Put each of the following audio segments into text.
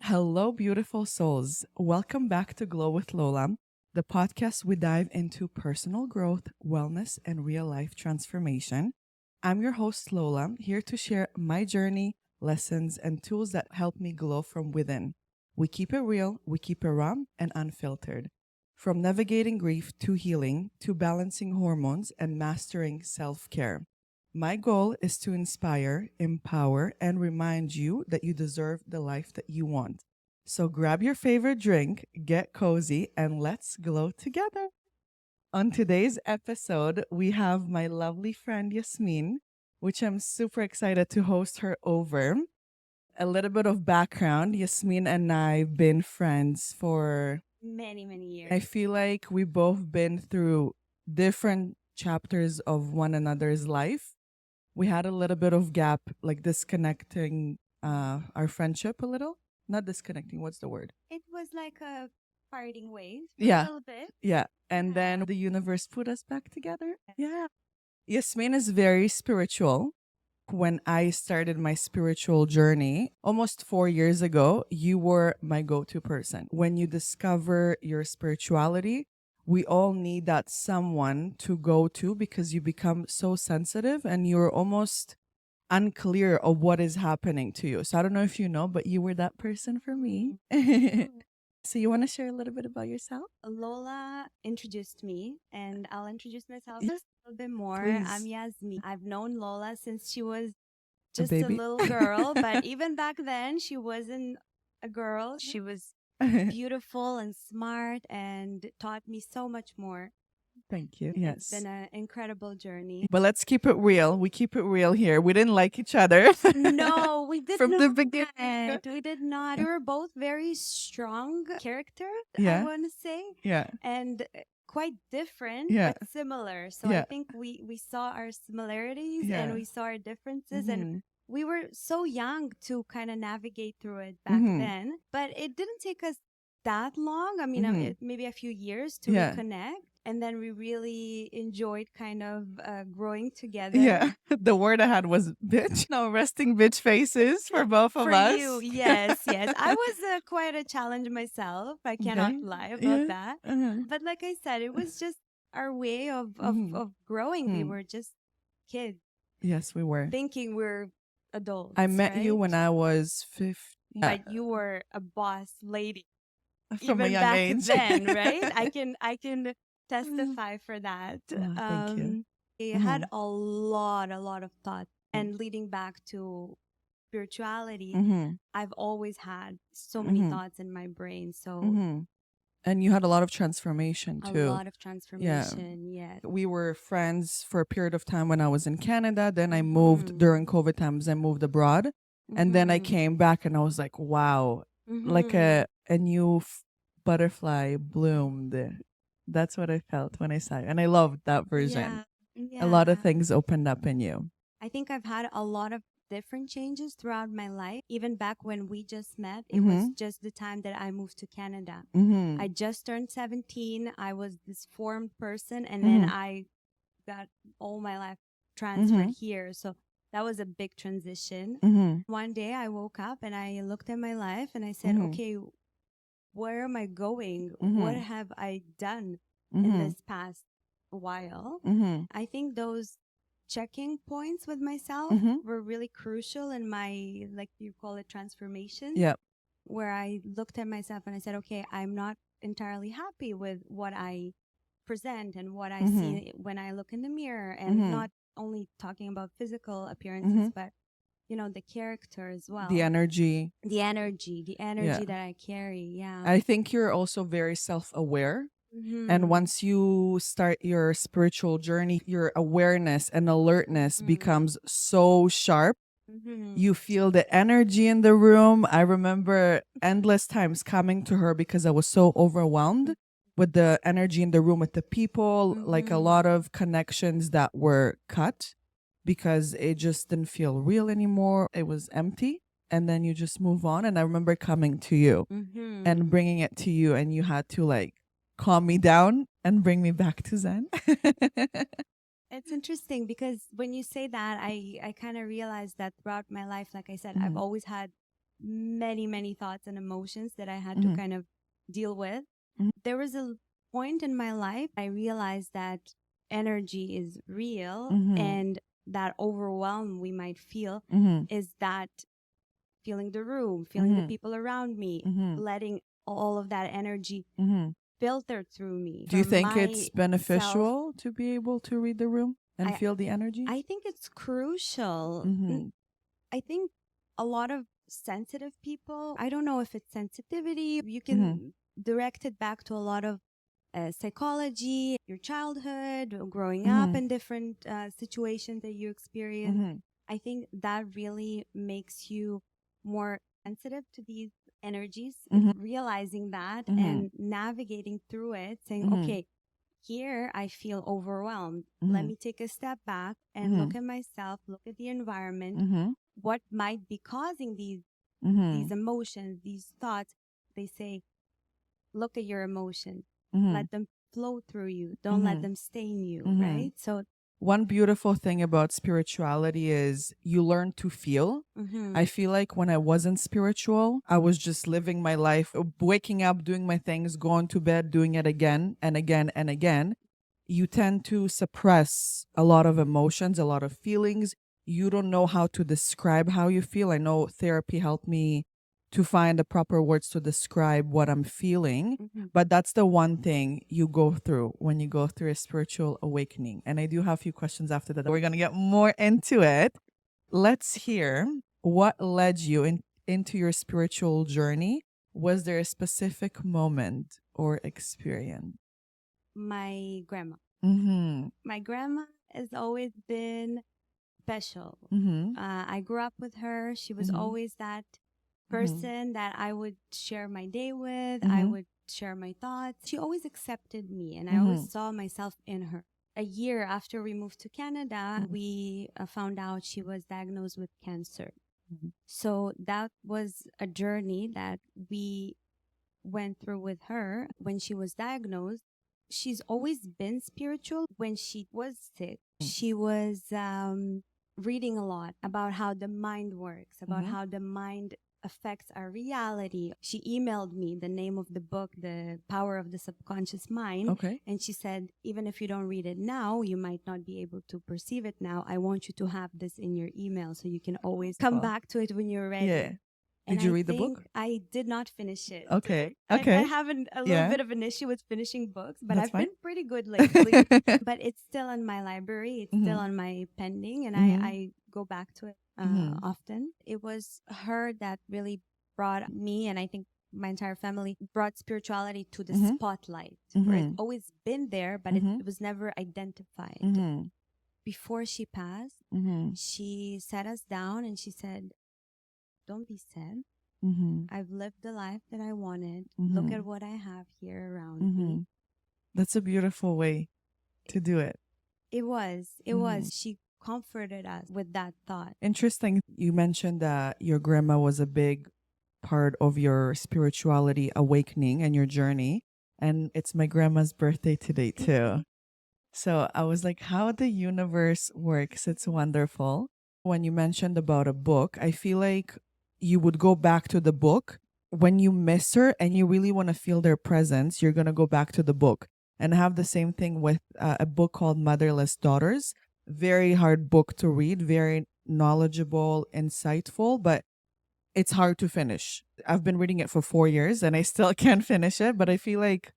Hello, beautiful souls. Welcome back to Glow with Lola, the podcast we dive into personal growth, wellness, and real life transformation. I'm your host, Lola, here to share my journey, lessons, and tools that help me glow from within. We keep it real, we keep it raw and unfiltered. From navigating grief to healing to balancing hormones and mastering self care. My goal is to inspire, empower, and remind you that you deserve the life that you want. So grab your favorite drink, get cozy, and let's glow together. On today's episode, we have my lovely friend Yasmin, which I'm super excited to host her over. A little bit of background, Yasmin and I've been friends for, Many I years. feel like we both been through different chapters of one another's life. We had a little bit of gap, like disconnecting our friendship a little. Not disconnecting, what's the word? It was like a parting ways for a Yeah, little bit. yeah. And Yeah. then the universe put us back together. Yeah. Yasmin is very spiritual. When I started my spiritual journey almost 4 years ago, you were my go to person. When you discover your spirituality, we all need that someone to go to because you become so sensitive and you're almost unclear of what is happening to you. So I don't know if you know, but you were that person for me. So you want to share a little bit about yourself? Lola introduced me, and I'll introduce myself Y- just a little bit more. I'm Please, Yasmin. I've known Lola since she was a just a baby. little girl, but even back then, she wasn't a girl. She was beautiful and smart and taught me so much more. Thank you. It's Yes. been an incredible journey. But let's keep it real. We keep it real here. We didn't like each other No, we did from the not. beginning. We did not. We were both very strong characters, I Yeah. want to say, Yeah. and quite different, Yeah. but similar. So I Yeah. think we saw our similarities and Yeah. we saw our differences, and Mhm. we were so young to kind of navigate through it back Mhm. then. But it didn't take us that long. I mean, Mhm. maybe a few years to Yeah. reconnect. And then we really enjoyed kind of growing together. Yeah. The word I had was bitch. No, resting bitch faces for both of For you, us. yes, yes. I was quite a challenge myself. I cannot Okay. lie about Yeah. that. Uh-huh. But like I said, it was just our way Mhm. of growing. We Mm. were just kids Yes, we were. thinking we're I adults, met you right? when I was 15. But you were a boss lady From a even young back age. then, right? I can testify for that. Oh, thank you. I had Mhm. a lot of thoughts, and leading back to spirituality, Mhm. I've always had so many Mhm. thoughts in my brain. So Mhm. And you had a lot of transformation a too. lot of Yeah. transformation, yes. We were friends for a period of time when I was in Canada. Then I moved Mhm. during COVID times. I moved abroad. And then I Mhm. came back and I was like, wow, like Mhm. a new butterfly bloomed. That's what I felt when I saw you. And I loved that version. Yeah. A lot of Yeah. things opened up in you. I think I've had a lot of different changes throughout my life. Even back when we just met, it was Mm-hmm. just the time that I moved to Canada. Mm-hmm. I just turned 17. I was this formed person, and then Mm-hmm. I got all my life Mm-hmm. transferred here. So that was a big transition. Mm-hmm. One day I woke up and I looked at my life and I said, Mm-hmm. okay, where am I going? What Mm-hmm. have I done in Mm-hmm. this past while? Mm-hmm. I think those checking points with myself Mm-hmm. were really crucial in my, like you call it, transformation, Yep. where I looked at myself and I said, okay, I'm not entirely happy with what I present and what I Mm-hmm. see when I look in the mirror, and Mm-hmm. not only talking about physical Mm-hmm. appearances, but the character as The well. energy. The Yeah. energy that I carry. Yeah. I think you're also very self aware. And Mm-hmm. once you start your spiritual journey, your awareness and alertness becomes so sharp. Mm-hmm. You feel the energy in the room. I remember endless times coming to her because I was so overwhelmed with the energy in the room, with the people, like a Mm-hmm. lot of connections that were cut because it just didn't feel real anymore. It was empty. And then you just move on. And I remember coming to you Mm-hmm. and bringing it to you, and you had to like calm me down and bring me back to Zen. It's interesting because when you say that, I kind of realized that throughout my life, like I said, I've Mhm. always had many, many thoughts and emotions that I had to Mhm. kind of deal with. Mhm. There was a point in my life I realized that energy is real, Mhm. and that overwhelm we might feel Mhm. is that feeling the room, feeling the Mhm. people around me, Mhm. letting all of that energy Mhm. filter through me Do you for think it's myself. beneficial to be able to read the room and I feel the energy? I think it's crucial. Mhm. I think a lot of sensitive people, I don't know if it's sensitivity, you Mhm. can direct it back to a lot of psychology, your childhood, growing up Mhm. in different situations that you experience. Mhm. I think that really makes you more sensitive to these energies. It's Mhm. realizing that Mhm. and navigating through it, saying, Mhm. okay, here I feel overwhelmed. Let Mhm. me take a step back and look Mhm. at myself, look at the environment, Mhm. what might be causing these Mhm. emotions, these thoughts. They say, look at your emotions. Mhm. Let them flow through you. Don't let Mhm. them stain you, Mhm. right? So, One beautiful thing about spirituality is you learn to feel. mm-hmm, I feel like when I wasn't spiritual, I was just living my life, waking up, doing my things, going to bed, doing it again and again and again. You tend to suppress a lot of emotions, a lot of feelings. You don't know how to describe how you feel. I know therapy helped me to find the proper words to describe what I'm feeling. mm-hmm. But that's the one thing you go through when you go through a spiritual awakening. And I do have a few questions after that. We're going to get more into it. Let's hear what led you into your spiritual journey. Was there a specific moment or experience? My grandma. Mm-hmm. My grandma has always been special. Mm-hmm. I grew up with her. She was Mm-hmm. always that Mm-hmm. person that I would share my day with. I Mm-hmm. would share my thoughts. She always accepted me, and I always Mm-hmm. saw myself in her. A year after we moved to Canada, we found out she was diagnosed with cancer. Mm-hmm. So that was a journey that we went through with her when she was diagnosed. She's always been spiritual. When she was sick, she was reading a lot about how the mind works, about Mm-hmm. how the mind affects our reality. She emailed me the name of the book, The Power of the Subconscious Mind. Okay. And she said, even if you don't read it now, you might not be able to perceive it now. I want you to have this in your email so you can always come Well, back to it when you're ready. yeah. And Did you I read the think book? I did not finish it. Okay. I Okay. have a little Yeah. bit of an issue with finishing books, but That's I've fine. been pretty good lately. But it's still in my library. It's still Mm-hmm. on my pending, and Mm-hmm. I go back to it Mm-hmm. often. It was her that really brought me, and I think my entire family brought spirituality to the Mm-hmm. spotlight, where it's Mm-hmm. always been there, but Mm-hmm. it was never identified. Mm-hmm. Before she passed, Mm-hmm. she sat us down and she said, don't be sad. Mm-hmm. I've lived the life that I wanted. Look Mm-hmm. at what I have here around Mm-hmm. me. That's a beautiful way to do it. It Mm-hmm. was. She comforted us with that thought. Interesting. You mentioned that your grandma was a big part of your spirituality awakening and your journey. And it's my grandma's birthday today, too. So I was like, how the universe works. It's wonderful. When you mentioned about a book, I feel like you would go back to the book when you miss her and you really want to feel their presence. You're going to go back to the book and have the same thing with a book called Motherless Daughters. Very hard book to read, very knowledgeable, insightful, but it's hard to finish. I've been reading it for 4 years and I still can't finish it, but I feel like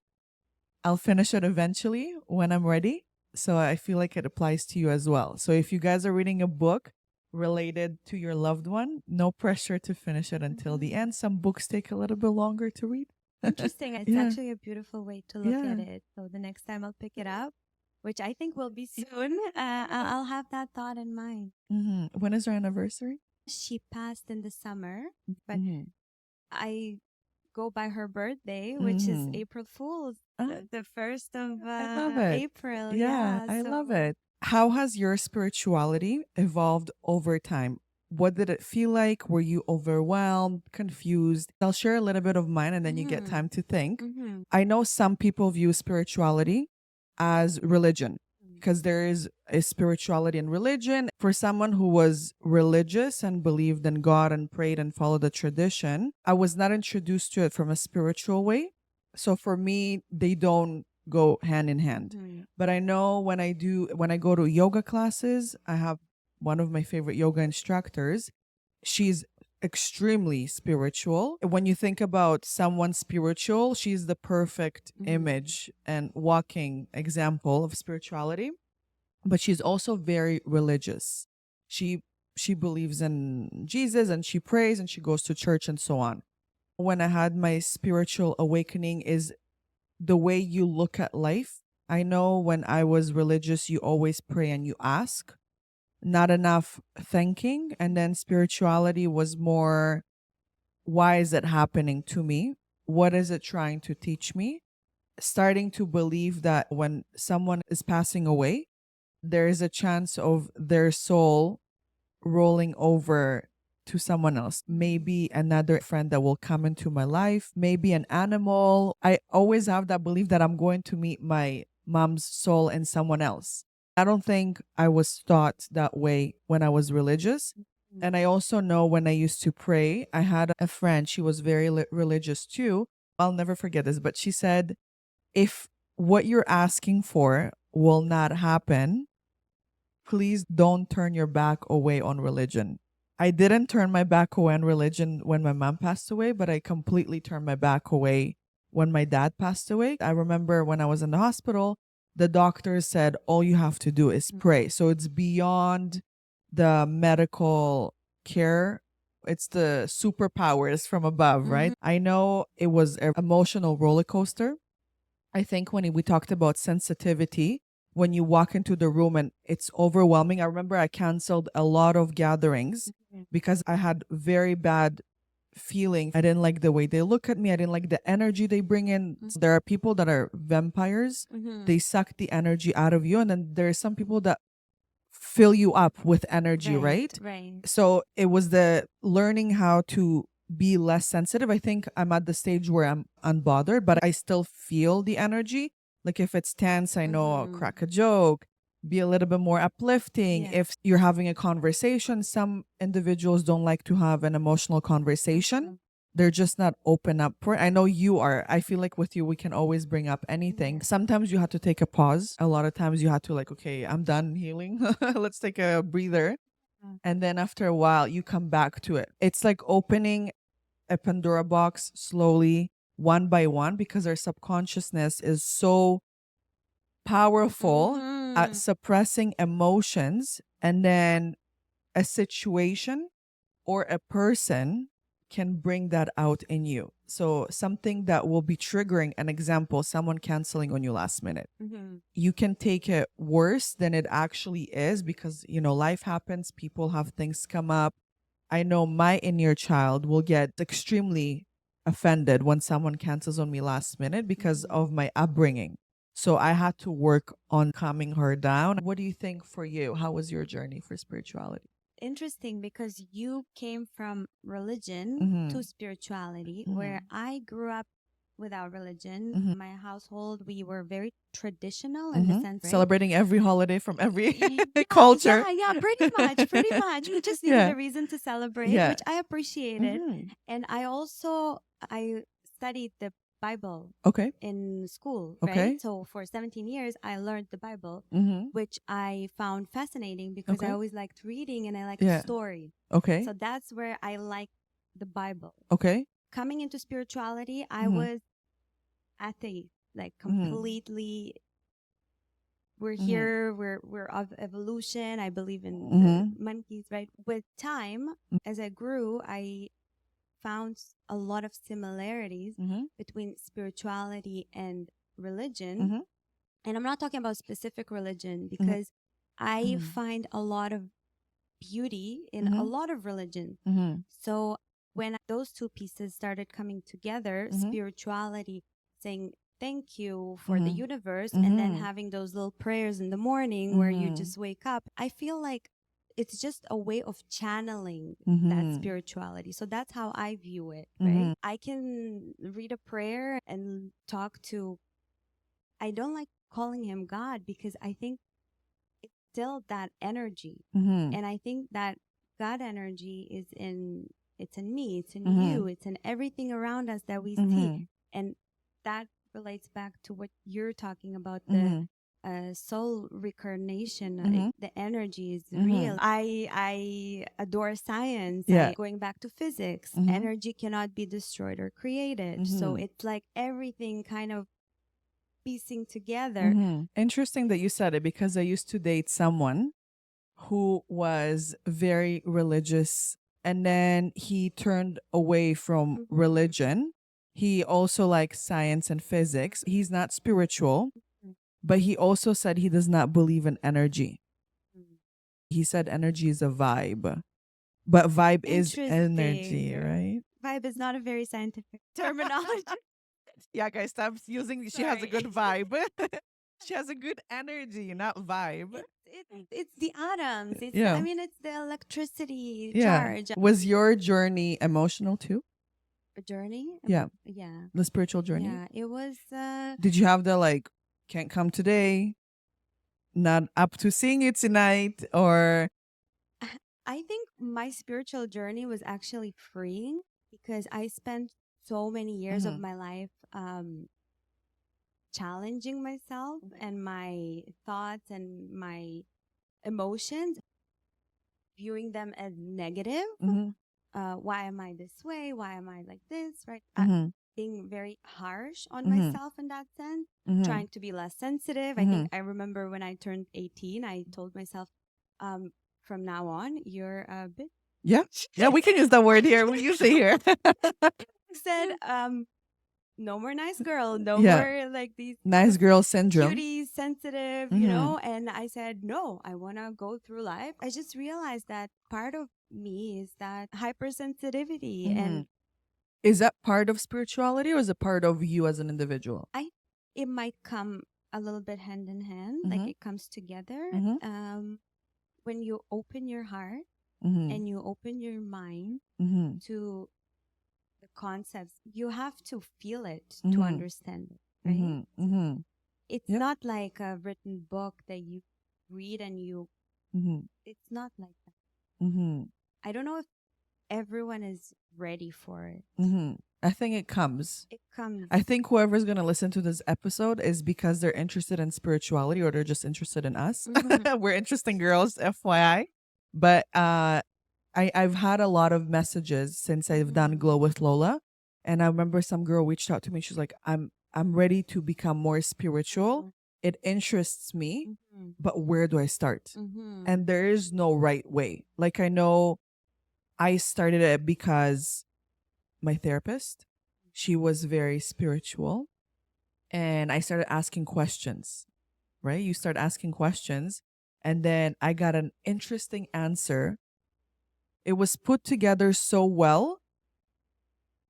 I'll finish it eventually when I'm ready. So I feel like it applies to you as well. So if you guys are reading a book related to your loved one, no pressure to finish it until the end. Some books take a little bit longer to read. Interesting. It's Yeah. actually a beautiful way to look Yeah. at it. So the next time I'll pick it up, which I think will be soon, I'll have that thought in mind. When is her anniversary? She passed in the summer, but Mm-hmm. I go by her birthday, which is Mm-hmm. April Fool's, Ah, the 1st of I love it. April. Yeah, Yeah. I So love it. How has your spirituality evolved over time? What did it feel like? Were you overwhelmed, confused? I'll share a little bit of mine and then you get time to think. mm-hmm. I know some people view spirituality as religion. because there is a spirituality and religion. For someone who was religious and believed in God and prayed and followed the tradition, I was not introduced to it from a spiritual way. So for me, they don't go hand in hand. But I know when I go to yoga classes, I have one of my favorite yoga instructors. She's extremely spiritual. When you think about someone spiritual, she's the perfect image and walking example of spirituality. But she's also very religious. She she believes in Jesus and she prays and she goes to church and so on. When I had my spiritual awakening is the way you look at life. I know when I was religious, you always pray and you ask, not enough thinking. And then spirituality was more, why is it happening to me? What is it trying to teach me? Starting to believe that when someone is passing away, there is a chance of their soul rolling over to someone else. Maybe another friend that will come into my life, maybe an animal. I always have that belief that I'm going to meet my mom's soul in someone else. I don't think I was taught that way when I was religious. And I also know when I used to pray, I had a friend, she was very religious too. I'll never forget this, but she said, if what you're asking for will not happen, please don't turn your back away on religion. I didn't turn my back away on religion when my mom passed away, but I completely turned my back away when my dad passed away. I remember when I was in the hospital, the doctor said, all you have to do is pray. So it's beyond the medical care. It's the superpowers from above, right? I know it was an emotional roller coaster. I think when we talked about sensitivity, when you walk into the room and it's overwhelming. I remember I canceled a lot of gatherings because I had very bad feeling. I didn't like the way they look at me. I didn't like the energy they bring in. There are people that are vampires. They suck the energy out of you. And then there are some people that fill you up with energy, right? Right. So it was the learning how to be less sensitive. I think I'm at the stage where I'm unbothered, but I still feel the energy. Like if it's tense, I know I'll crack a joke, be a little bit more uplifting. Yeah. If you're having a conversation, some individuals don't like to have an emotional conversation. They're just not open up for it. I know you are. I feel like with you, we can always bring up anything. Sometimes you have to take a pause. A lot of times you have to like, okay, I'm done healing. Let's take a breather. And then after a while, you come back to it. It's like opening a Pandora box slowly, one by one, because our subconsciousness is so powerful at suppressing emotions. And then a situation or a person can bring that out in you. So something that will be triggering, an example, someone canceling on you last minute. You can take it worse than it actually is because, life happens, people have things come up. I know my inner child will get extremely offended when someone cancels on me last minute because of my upbringing. So I had to work on calming her down. What do you think for you? How was your journey for spirituality? Interesting, because you came from religion to spirituality, where I grew up without religion. My household, we were very traditional in the sense, right? Celebrating every holiday from every Yeah, culture. yeah, pretty much, pretty much. We just needed a reason to celebrate, Yeah. which I appreciated. And I studied the Bible Okay. in school, Okay. right? So for 17 years, I learned the Bible, which I found fascinating because I Okay. always liked reading and I liked Yeah. story. Okay. So that's where I liked the Bible. Okay. Coming into spirituality, I was atheist, like completely. We're here, we're of evolution. I believe in the monkeys, right? With time, as I grew, I found a lot of similarities between spirituality and religion. And I'm not talking about specific religion because I find a lot of beauty in a lot of religion. So when those two pieces started coming together, spirituality saying thank you for the universe, and then having those little prayers in the morning where you just wake up, I feel like it's just a way of channeling that spirituality. So that's how I view it, right? I can read a prayer and talk to, I don't like calling him God because I think still that energy. Mm-hmm. And I think that God energy is it's in me, it's in Mm-hmm. you, it's in everything around us that we Mm-hmm. see. And that relates back to what you're talking about, Mm-hmm. the soul reincarnation. Mm-hmm. The energy is Mm-hmm. real. I adore science. Yeah. Going back to physics, Mm-hmm. energy cannot be destroyed or created. So Mm-hmm. it's like everything kind of piecing together. Mm-hmm. Interesting that you said it, because I used to date someone who was very religious, and then he turned away from Mhm. religion. He also likes science and physics. He's not spiritual, but he also said he does not believe in energy. Mhm. He said energy is a vibe, but vibe is energy, Interesting. right? Vibe is not a very scientific terminology. Yeah, guys, stop using. She has a Sorry. good vibe. She has a good energy, not vibe. It's the atoms. I Yeah. mean, it's the electricity Yeah. charge. Was your journey emotional too? A journey. Yeah. Yeah. The spiritual journey? Yeah. It was. Did you have the like, can't come today, not up to seeing you tonight, or I think my spiritual journey was actually freeing because I spent so many years of Mhm. my life challenging myself and my thoughts and my emotions, viewing them as negative. Mhm. Why am I this way? Why am I like this? Right? Mhm. Being very harsh on Mhm. myself in that sense, Mhm. trying to be less sensitive. I think Mhm. I remember when I turned 18, I told myself, from now on, you're a bit. Yeah. Yeah, we can use the word here. We use it here. Said, no more nice girl, no Yeah. more like these Nice girl syndrome. cutie, sensitive, Mhm. And I said, no, I want to go through life. I just realized that part of me is that hypersensitivity. Mhm. And Is that part of spirituality, or is it part of you as an individual? it might come a little bit hand in hand, like Mhm. it comes together. Mhm. When you open your heart Mhm. and you open your mind Mhm. to the concepts, you have to feel it to Mhm. understand it, right? Mhm. Mhm. It's Yeah. not like a written book that you read and Mhm. it's not like that. Mhm. I don't know if everyone is ready for it. Mhm. I think it comes. It comes. I think whoever's going to listen to this episode is because they're interested in spirituality, or they're just interested in us. Mhm. We're interesting girls, FYI. But I've had a lot of messages since I've done Glow with Lola, and I remember some girl reached out to me. She's like, I'm ready to become more spiritual. It interests me, Mhm. but where do I start?" Mhm. And there is no right way. Like, I know I started it because my therapist, she was very spiritual, and I started asking questions, right? You start asking questions, and then I got an interesting answer. It was put together so well,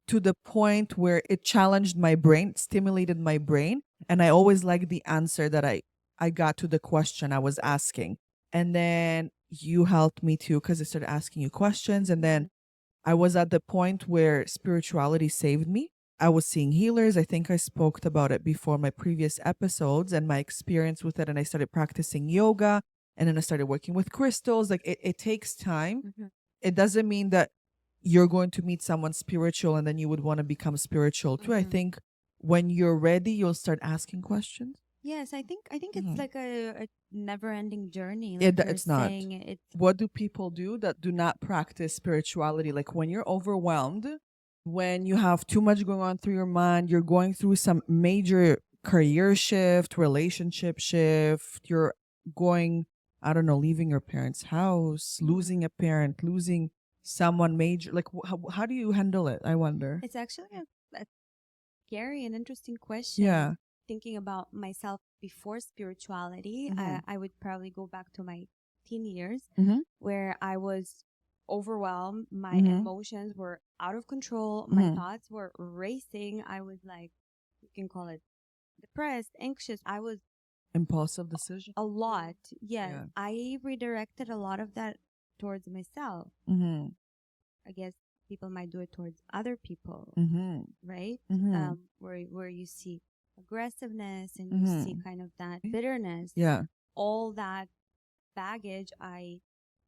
to the point where it challenged my brain, stimulated my brain, and I always liked the answer that I got to the question I was asking. And then you helped me too, because I started asking you questions, and then I was at the point where spirituality saved me. I was seeing healers. I think I spoke about it before, my previous episodes, and my experience with it. And I started practicing yoga, and then I started working with crystals. Like, it takes time. Mhm. It doesn't mean that you're going to meet someone spiritual and then you would want to become spiritual too. I Mhm. think when you're ready, you'll start asking questions. Yes, I think it's Mhm. like a never-ending journey. Like you're It's not. saying, it's What do people do that do not practice spirituality? Like, when you're overwhelmed, when you have too much going on through your mind, you're going through some major career shift, relationship shift, you're going, I don't know, leaving your parents' house, losing a parent, losing someone major. Like, how do you handle it? I wonder. it's actually a scary and interesting question. Yeah. Thinking about myself before spirituality, Mhm. I would probably go back to my teen years Mhm. where I was overwhelmed. My Mhm. emotions were out of control. My Mhm. thoughts were racing. I was like, you can call it depressed, anxious. I was Impulsive decision. a lot. Yes. Yeah. I redirected a lot of that towards myself. Mhm. I guess people might do it towards other people, Mhm. right? Mhm. Where you see aggressiveness and you see Mhm. kind of that bitterness, Yeah. all that baggage I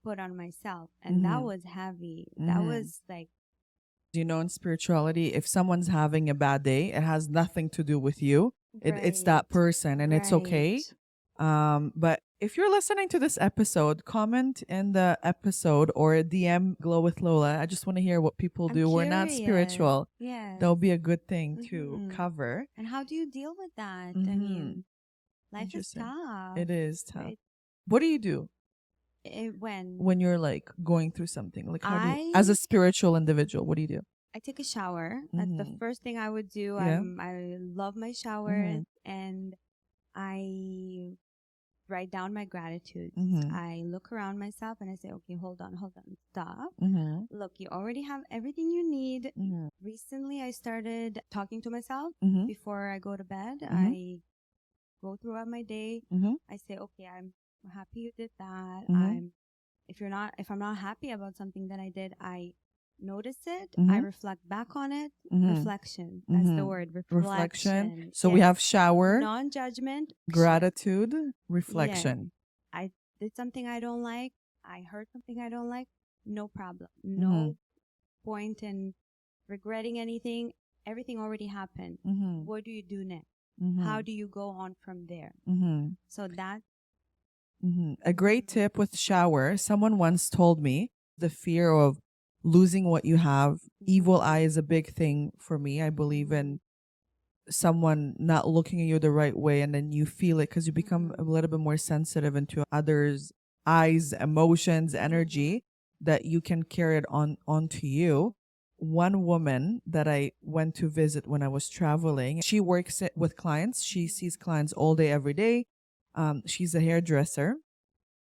put on myself. And that was heavy. That was like, You know, in spirituality, if someone's having a bad day, it has nothing to do with you. It's that right, person, and it's okay. right. But if you're listening to this episode, comment in the episode or DM Glow with Lola. I just want to hear what people I'm do. We're not curious. spiritual. Yes. That'll be a good thing to Mhm. cover. And how do you deal with that? I Mhm. mean, life is Interesting. tough. It is tough. Right? What do you do When when you're like going through something? Like, how do you, I as a spiritual individual, what do you do? I take a shower. That's the first thing I would do. Yeah. I love my showers, and I write down my gratitudes. I look around myself and I say, okay, hold on, stop. Look, you already have everything you need. Recently, I started talking to myself before I go to bed. I go throughout my day. I say, okay, I'm happy you did that. If I'm not happy about something that I did, I notice it. I reflect back on it. Reflection. That's the word. Reflection. So we have shower, non-judgment, gratitude, reflection. Yeah. I did something I don't like. I heard something I don't like. No problem. No point in regretting anything. Everything already happened. What do you do next? How do you go on from there? So that. A great tip with shower. Someone once told me the fear of losing what you have. Evil eye is a big thing for me. I believe in someone not looking at you the right way, and then you feel it because you become a little bit more sensitive into others' eyes, emotions, energy, that you can carry it onto you. One woman that I went to visit when I was traveling, she works with clients. She sees clients all day, every day. She's a hairdresser.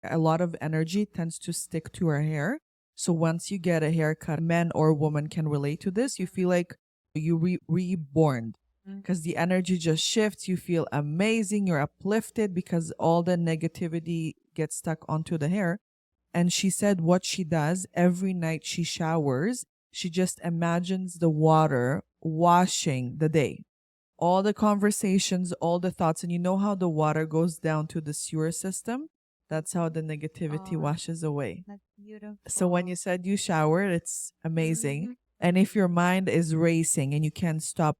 A lot of energy tends to stick to her hair. So once you get a haircut, men or woman can relate to this. You feel like you reborn because the energy just shifts. You feel amazing. You're uplifted because all the negativity gets stuck onto the hair. And she said what she does every night she showers, she just imagines the water washing the day. All the conversations, all the thoughts, and you know how the water goes down to the sewer system? That's how the negativity washes away. That's beautiful. So when you said you showered, it's amazing. And if your mind is racing and you can't stop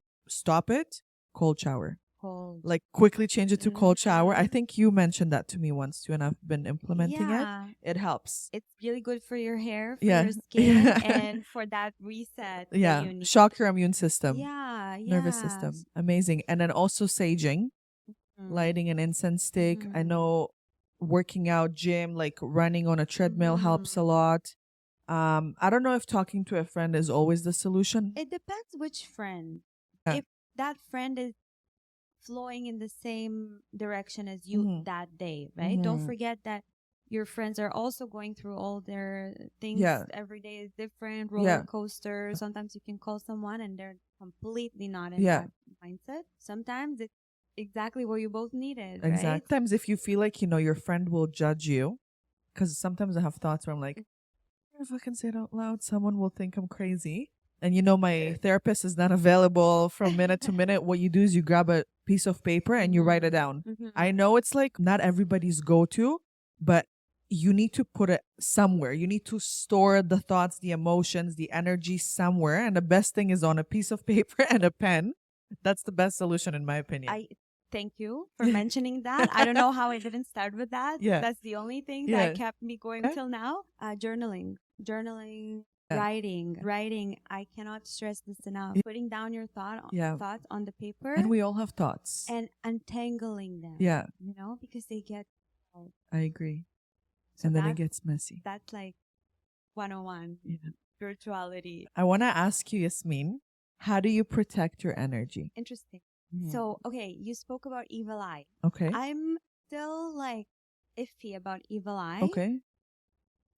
it, cold shower. Cold. Like quickly change it to cold shower. I think you mentioned that to me once too, and I've been implementing it. It helps. It's really good for your hair, for your skin, and for that reset. Yeah. That you need. Shock your immune system. Yeah. Nervous system. Amazing. And then also saging, lighting an incense stick. I know working out, gym, like running on a treadmill helps a lot. I don't know if talking to a friend is always the solution. It depends which friend. If that friend is flowing in the same direction as you that day, right? Don't forget that your friends are also going through all their things. Every day is different, roller coaster. Sometimes you can call someone and they're completely not in that mindset. Sometimes it's exactly what you both needed, right? Sometimes if you feel like, your friend will judge you, because sometimes I have thoughts where I'm like, if I can say it out loud, someone will think I'm crazy. And my therapist is not available from minute to minute. What you do is you grab a piece of paper and you write it down. I know it's like not everybody's go-to, but you need to put it somewhere. You need to store the thoughts, the emotions, the energy somewhere. And the best thing is on a piece of paper and a pen. That's the best solution in my opinion. I thank you for mentioning that. I don't know how I didn't start with that. That's the only thing that kept me going till now. Journaling. Writing. I cannot stress this enough. Putting down your thoughts on the paper. And we all have thoughts. And untangling them. Because they get. I agree. So and then it gets messy. That's like 101. Spirituality. I want to ask you, Yasmin, how do you protect your energy? Interesting. So, okay, you spoke about evil eye. Okay. I'm still like iffy about evil eye. Okay.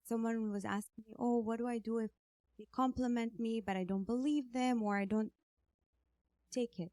Someone was asking me, oh, what do I do if they compliment me, but I don't believe them or I don't take it?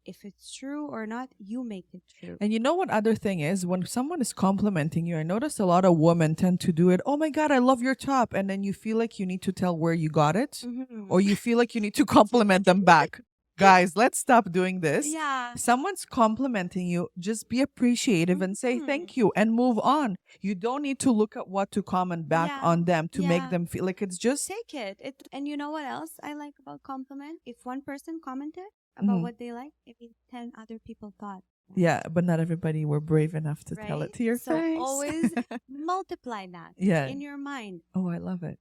If it's true or not, you make it true. And you know what other thing is? When someone is complimenting you, I notice a lot of women tend to do it. Oh my God, I love your top. And then you feel like you need to tell where you got it or you feel like you need to compliment them back. Guys, let's stop doing this. Yeah. Someone's complimenting you, just be appreciative and say Mhm. thank you and move on. You don't need to look at what to comment back Yeah. on them to make Yeah. them feel like it's just Take it. And you know what else I like about compliment? If one person commented about Mhm. what they like, it means 10 other people thought. Yeah, but not everybody were brave enough to tell Right? it to your So face. always multiply that Yeah. in your mind. Oh, I love it.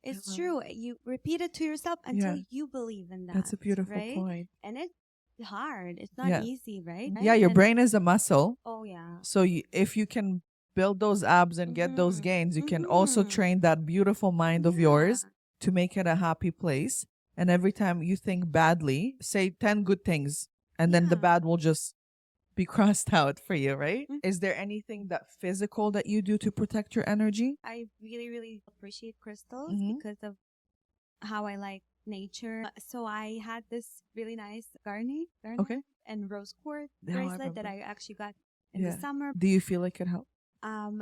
It's love true. You repeat it to yourself until Yeah. you believe in that. That's a beautiful right? point. And it's hard. It's not Yeah. easy, right? Yeah, your And- brain is a muscle. Oh yeah. So if you can build those abs and get those Mhm. gains, you can also Mhm. train that beautiful mind of yours to make it a happy place. And every time you think badly, say 10 good things, and then the Yeah. bad will just be crossed out for you, right? Mhm. Is there anything that physical that you do to protect your energy? I really, really appreciate crystals Mhm. because of how I like nature. So I had this really nice garnet Okay. and rose quartz Now I bracelet that remember. I actually got in the summer. Do you feel like it helped? Um,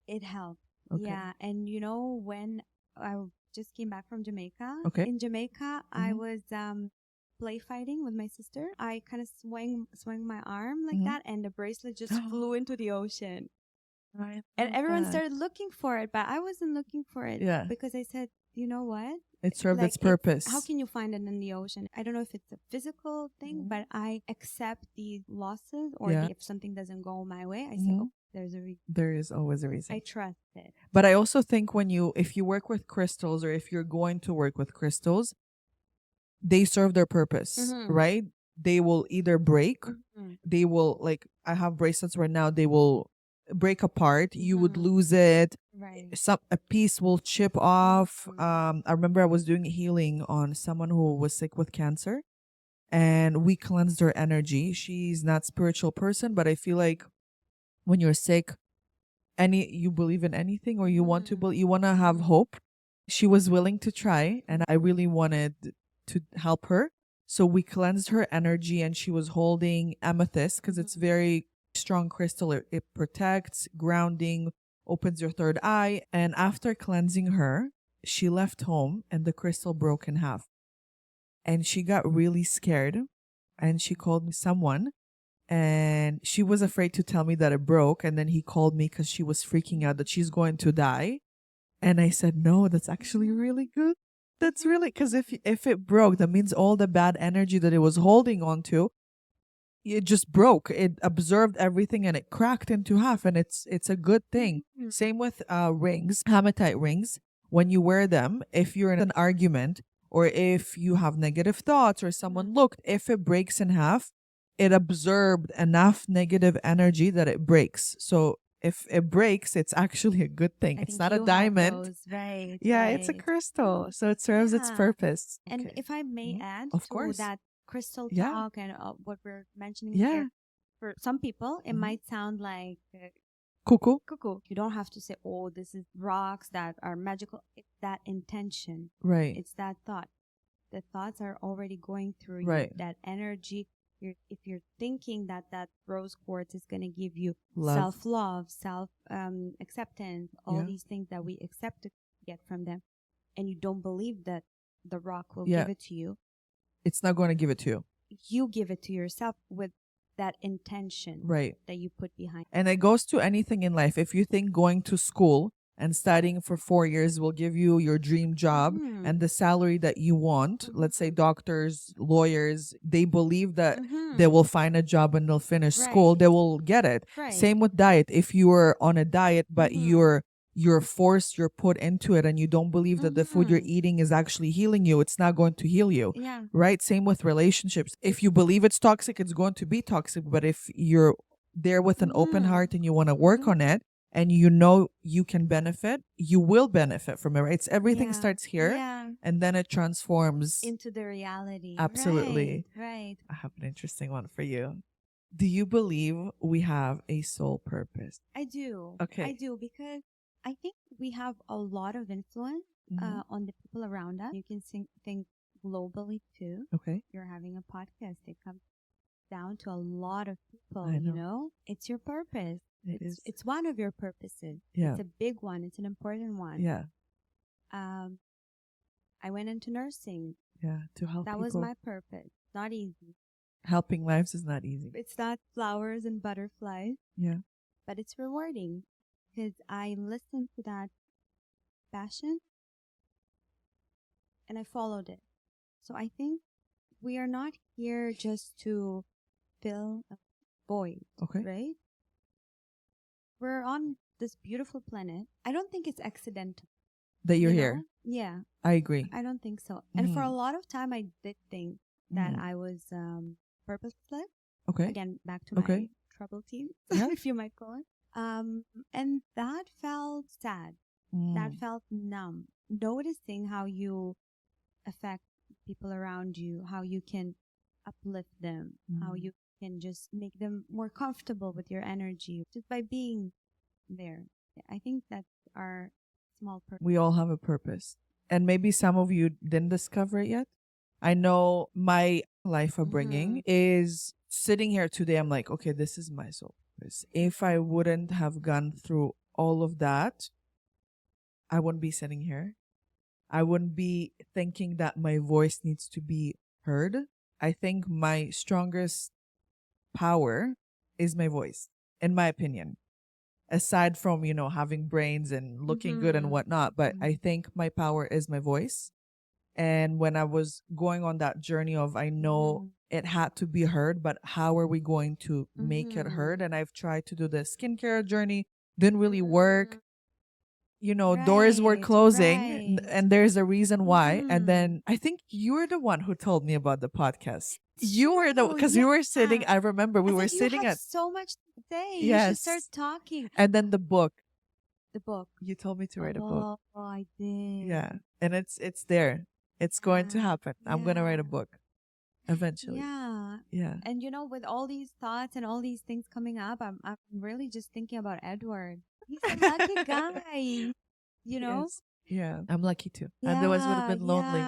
it helped. Okay. Yeah, and you know when I just came back from Jamaica. Okay. In Jamaica, I Mhm. was play fighting with my sister. I kind of swung my arm like Mhm. that, and the bracelet just flew into the ocean. I And love everyone that. started looking for it, but I wasn't looking for it. Yeah. Because I said, you know what? It served its Like, purpose. how can you find it in the ocean? I don't know if it's a physical thing, Mhm. but I accept the losses or Yeah. if something doesn't go my way, I say, Mhm. oh, there's a reason. There is always a reason. I trust it. But I also think if you work with crystals or if you're going to work with crystals, they serve their purpose, Mhm. right? They will either break, Mhm. they will, like, I have bracelets right now, they will break apart, you would Mhm. lose it, Right. a piece will chip off. Mhm. I remember I was doing healing on someone who was sick with cancer, and we cleansed her energy. She's not spiritual person, but I feel like when you're sick, you believe in anything, or you want to Mhm. you want to have hope. She was willing to try, and I really wanted to help her, so we cleansed her energy, and she was holding amethyst because it's very strong crystal. It protects, grounding, opens your third eye. And after cleansing her, she left home and the crystal broke in half, and she got really scared, and she called someone, and she was afraid to tell me that it broke. And then he called me because she was freaking out that she's going to die. And I said, no, that's actually really good. That's really, because if it broke, that means all the bad energy that it was holding on to, it just broke. It absorbed everything and it cracked into half, and it's a good thing. Mhm. Same with rings, hematite rings. When you wear them, if you're in an argument or if you have negative thoughts or someone looked, if it breaks in half, it absorbed enough negative energy that it breaks. So if it breaks, it's actually a good thing. I It's think not a you have diamond. those, right? Yeah, it's a Right. crystal. So it serves its Yeah. purpose. And Okay. if I may Mhm. add Of to course. that crystal Yeah. talk and what we're mentioning Yeah. here, for some people, it Mhm. might sound like Cuckoo. cuckoo. You don't have to say, oh, this is rocks that are magical. It's that intention. Right. It's that thought. The thoughts are already going through Right. you. That energy. If you're thinking that rose quartz is going to give you Love. self-love, acceptance, all Yeah. these things that we accept to get from them, and you don't believe that the rock will Yeah. give it to you, It's not going to give it to you. you give it to yourself with that intention Right. that you put behind. And it goes to anything in life. If you think going to school and studying for 4 years will give you your dream job Mhm. and the salary that you want, let's say Mhm. doctors, lawyers, they believe that Mhm. they will find a job and they'll finish school, Right. they will get it. Right. Same with diet. If you're on a diet, but Mhm. you're forced, you're put into it, and you don't believe that the food you're Mhm. eating is actually healing you, it's not going to heal you. Yeah. Right? Same with relationships. If you believe it's toxic, it's going to be toxic. But if you're there with an open Mhm. heart and you want to work Mhm. on it, and you know you can benefit, you will benefit from it, right? It's everything Yeah. starts here, Yeah. and then it transforms. Into the reality. Absolutely. Right. I have an interesting one for you. Do you believe we have a soul purpose? I do. Okay. I do because I think we have a lot of influence Mhm. on the people around us. You can think globally too. Okay. You're having a podcast. It comes down to a lot of people. I know. You know, it's your purpose. It is. It's one of your purposes. Yeah. It's a big one. It's an important one. Yeah. I went into nursing. Yeah. To help That people. was my purpose. not easy. Helping lives is not easy. It's not flowers and butterflies, Yeah. but it's rewarding because I listened to that passion and I followed it. So I think we are not here just to fill a void, Okay. right? We're on this beautiful planet. I don't think it's accidental. That you're you here. know? Yeah, I agree. I don't think so. And for a Mhm. lot of time, I did think that Mhm. I was purposeless. Okay. Again, back to Okay. my trouble team, Yeah. if you might call it. And that felt sad. That Mm. felt numb. Noticing how you affect people around you, how you can uplift them, how Mm. you can just make them more comfortable with your energy just by being there. I think that's our small purpose. We all have a purpose. And maybe some of you didn't discover it yet. I know my life upbringing is sitting here today. I'm like, okay, this is my soul purpose. If I wouldn't have gone through all of that, I wouldn't be sitting here. I wouldn't be thinking that my voice needs to be heard. I think my strongest power is my voice, in my opinion. Aside from, having brains and looking good and whatnot, but I think my power is my voice. And when I was going on that journey of, I know it had to be heard, but how are we going to make it heard? And I've tried to do the skincare journey, didn't really work. Doors were closing, and there's a reason why. And then I think you were the one who told me about the podcast. You were because we were sitting, I remember we I were said, sitting you have at, so much to say. You should start yes. talking. And then the book, The book. you told me to write a book. Oh, I did. Yeah. And it's there. It's going to happen. I'm going to write a book eventually. Yeah. Yeah. And with all these thoughts and all these things coming up, I'm really just thinking about Edward. He's a lucky guy. Yes. Yeah. I'm lucky too. Yeah, Otherwise would have been lonely.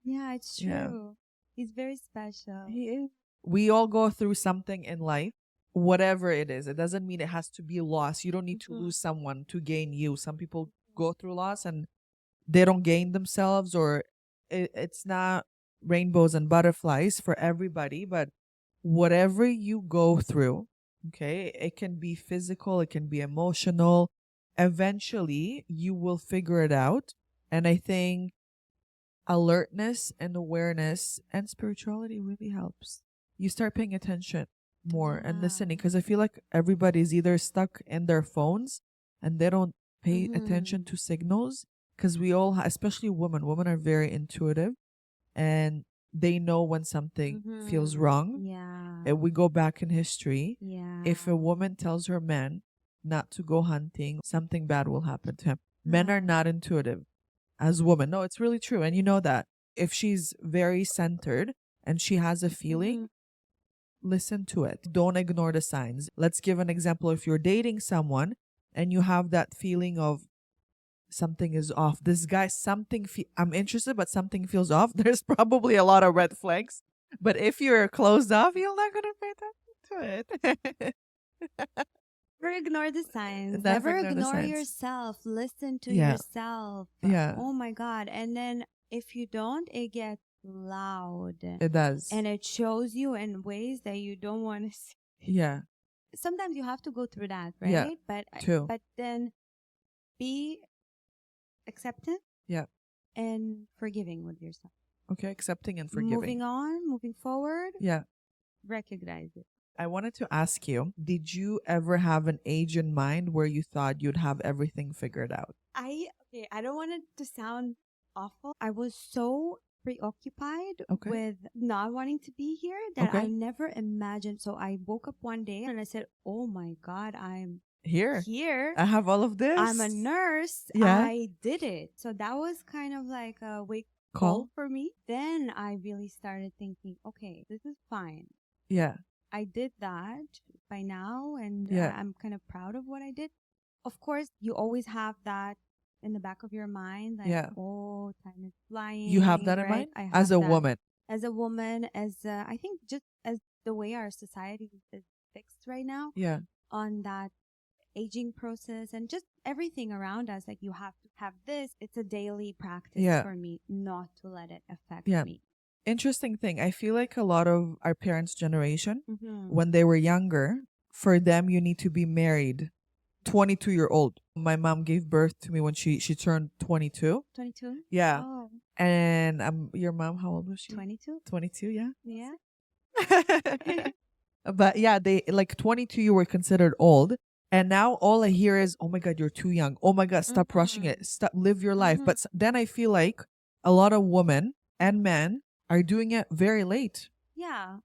Yeah, it's true. Yeah. He's very special. He is. We all go through something in life, whatever it is. It doesn't mean it has to be loss. You don't need to lose someone to gain you. Some people go through loss and they don't gain themselves, or it's not rainbows and butterflies for everybody. But whatever you go through, okay, it can be physical, it can be emotional. Eventually, you will figure it out. And I think alertness and awareness and spirituality really helps. You start paying attention more and listening, because I feel like everybody's either stuck in their phones and they don't pay attention to signals, because we all, especially women are very intuitive and they know when something feels wrong. Yeah. And we go back in history. Yeah. If a woman tells her man not to go hunting, something bad will happen to him. Men are not intuitive as women. No, it's really true. And you know that. If she's very centered and she has a feeling, listen to it. Don't ignore the signs. Let's give an example. If you're dating someone and you have that feeling of something is off, this guy, I'm interested, but something feels off, there's probably a lot of red flags. But if you're closed off, you're not going to pay attention to it. Never ignore the signs. Never Never ignore the ignore signs. yourself. Listen to Yeah. yourself. Yeah. Oh my God. And then if you don't, it gets loud. It does. And it shows you in ways that you don't want to see. Yeah. Sometimes you have to go through that, right? Yeah, true. But then be accepting. Yeah. And forgiving with yourself. Okay, accepting and forgiving. Moving on, moving forward. Yeah. Recognize it. I wanted to ask you, did you ever have an age in mind where you thought you'd have everything figured out? I don't want it to sound awful. I was so preoccupied with not wanting to be here that I never imagined. So I woke up one day and I said, oh my God, I'm here. I have all of this. I'm a nurse. Yeah. I did it. So that was kind of like a wake call for me. Then I really started thinking, okay, this is fine. Yeah. I did that by now, and I'm kind of proud of what I did. Of course, you always have that in the back of your mind, like, oh, time is flying. You have that in mind? As a woman. As a woman, I think just as the way our society is fixed right now. Yeah. On that aging process and just everything around us, like you have to have this. It's a daily practice for me not to let it affect me. interesting thing. I feel like a lot of our parents' generation, Mm-hmm. when they were younger, for them, you need to be married 22-year-old. My mom gave birth to me when she turned 22. 22? Yeah. Oh, And your mom, how old was she? 22? 22, yeah. Yeah. But yeah, they like 22 you were considered old. And now all I hear is, "Oh my god, you're too young. Oh my god, stop rushing Mm-hmm. it. Stop live your life." Mm-hmm. But then I feel like a lot of women and men are doing it very late. Yeah.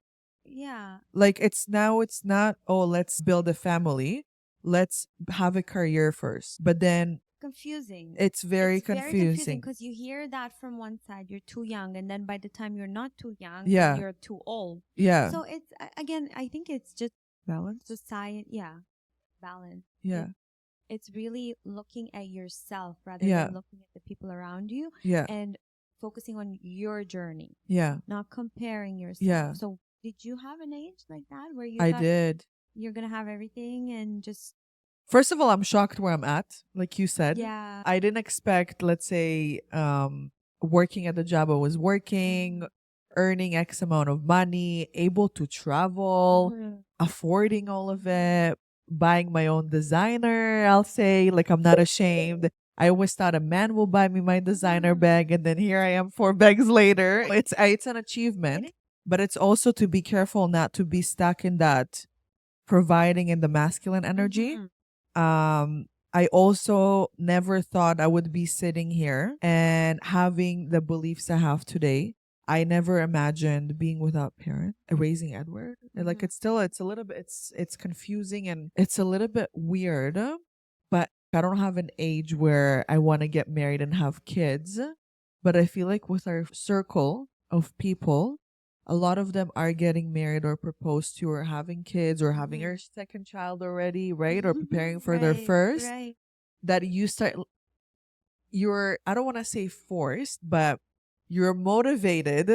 Yeah. Like it's not, "Oh, let's build a family. Let's have a career first." But then Confusing. it's very It's very confusing confusing. because you hear that from one side, you're too young, and then by the time you're not too young, then Yeah. you're too old. Yeah. So it's again, I think it's just Balance? society, yeah, balance. Yeah. It's really looking at yourself rather Yeah. than looking at the people around you Yeah. and focusing on your journey, Yeah. not comparing yourself. Yeah. So did you have an age like that where you I thought did. you're gonna have everything and just First of all, I'm shocked where I'm at. Like you said, yeah, I didn't expect, let's say, working at the job I was working, earning X amount of money, able to travel, Mhm. affording all of it, buying my own designer. I'll say, like, I'm not ashamed. I always thought a man will buy me my designer bag, and then here I am 4 bags later. It's an achievement, but it's also to be careful not to be stuck in that providing in the masculine energy. Mhm. I also never thought I would be sitting here and having the beliefs I have today. I never imagined being without parent, raising Edward. And, like, Mhm. it's a little bit, it's confusing and it's a little bit weird, but I don't have an age where I want to get married and have kids. But I feel like with our circle of people, a lot of them are getting married or proposed to or having kids or having their second child already, right? Or preparing for their Right, first. right. That I don't want to say forced, but you're motivated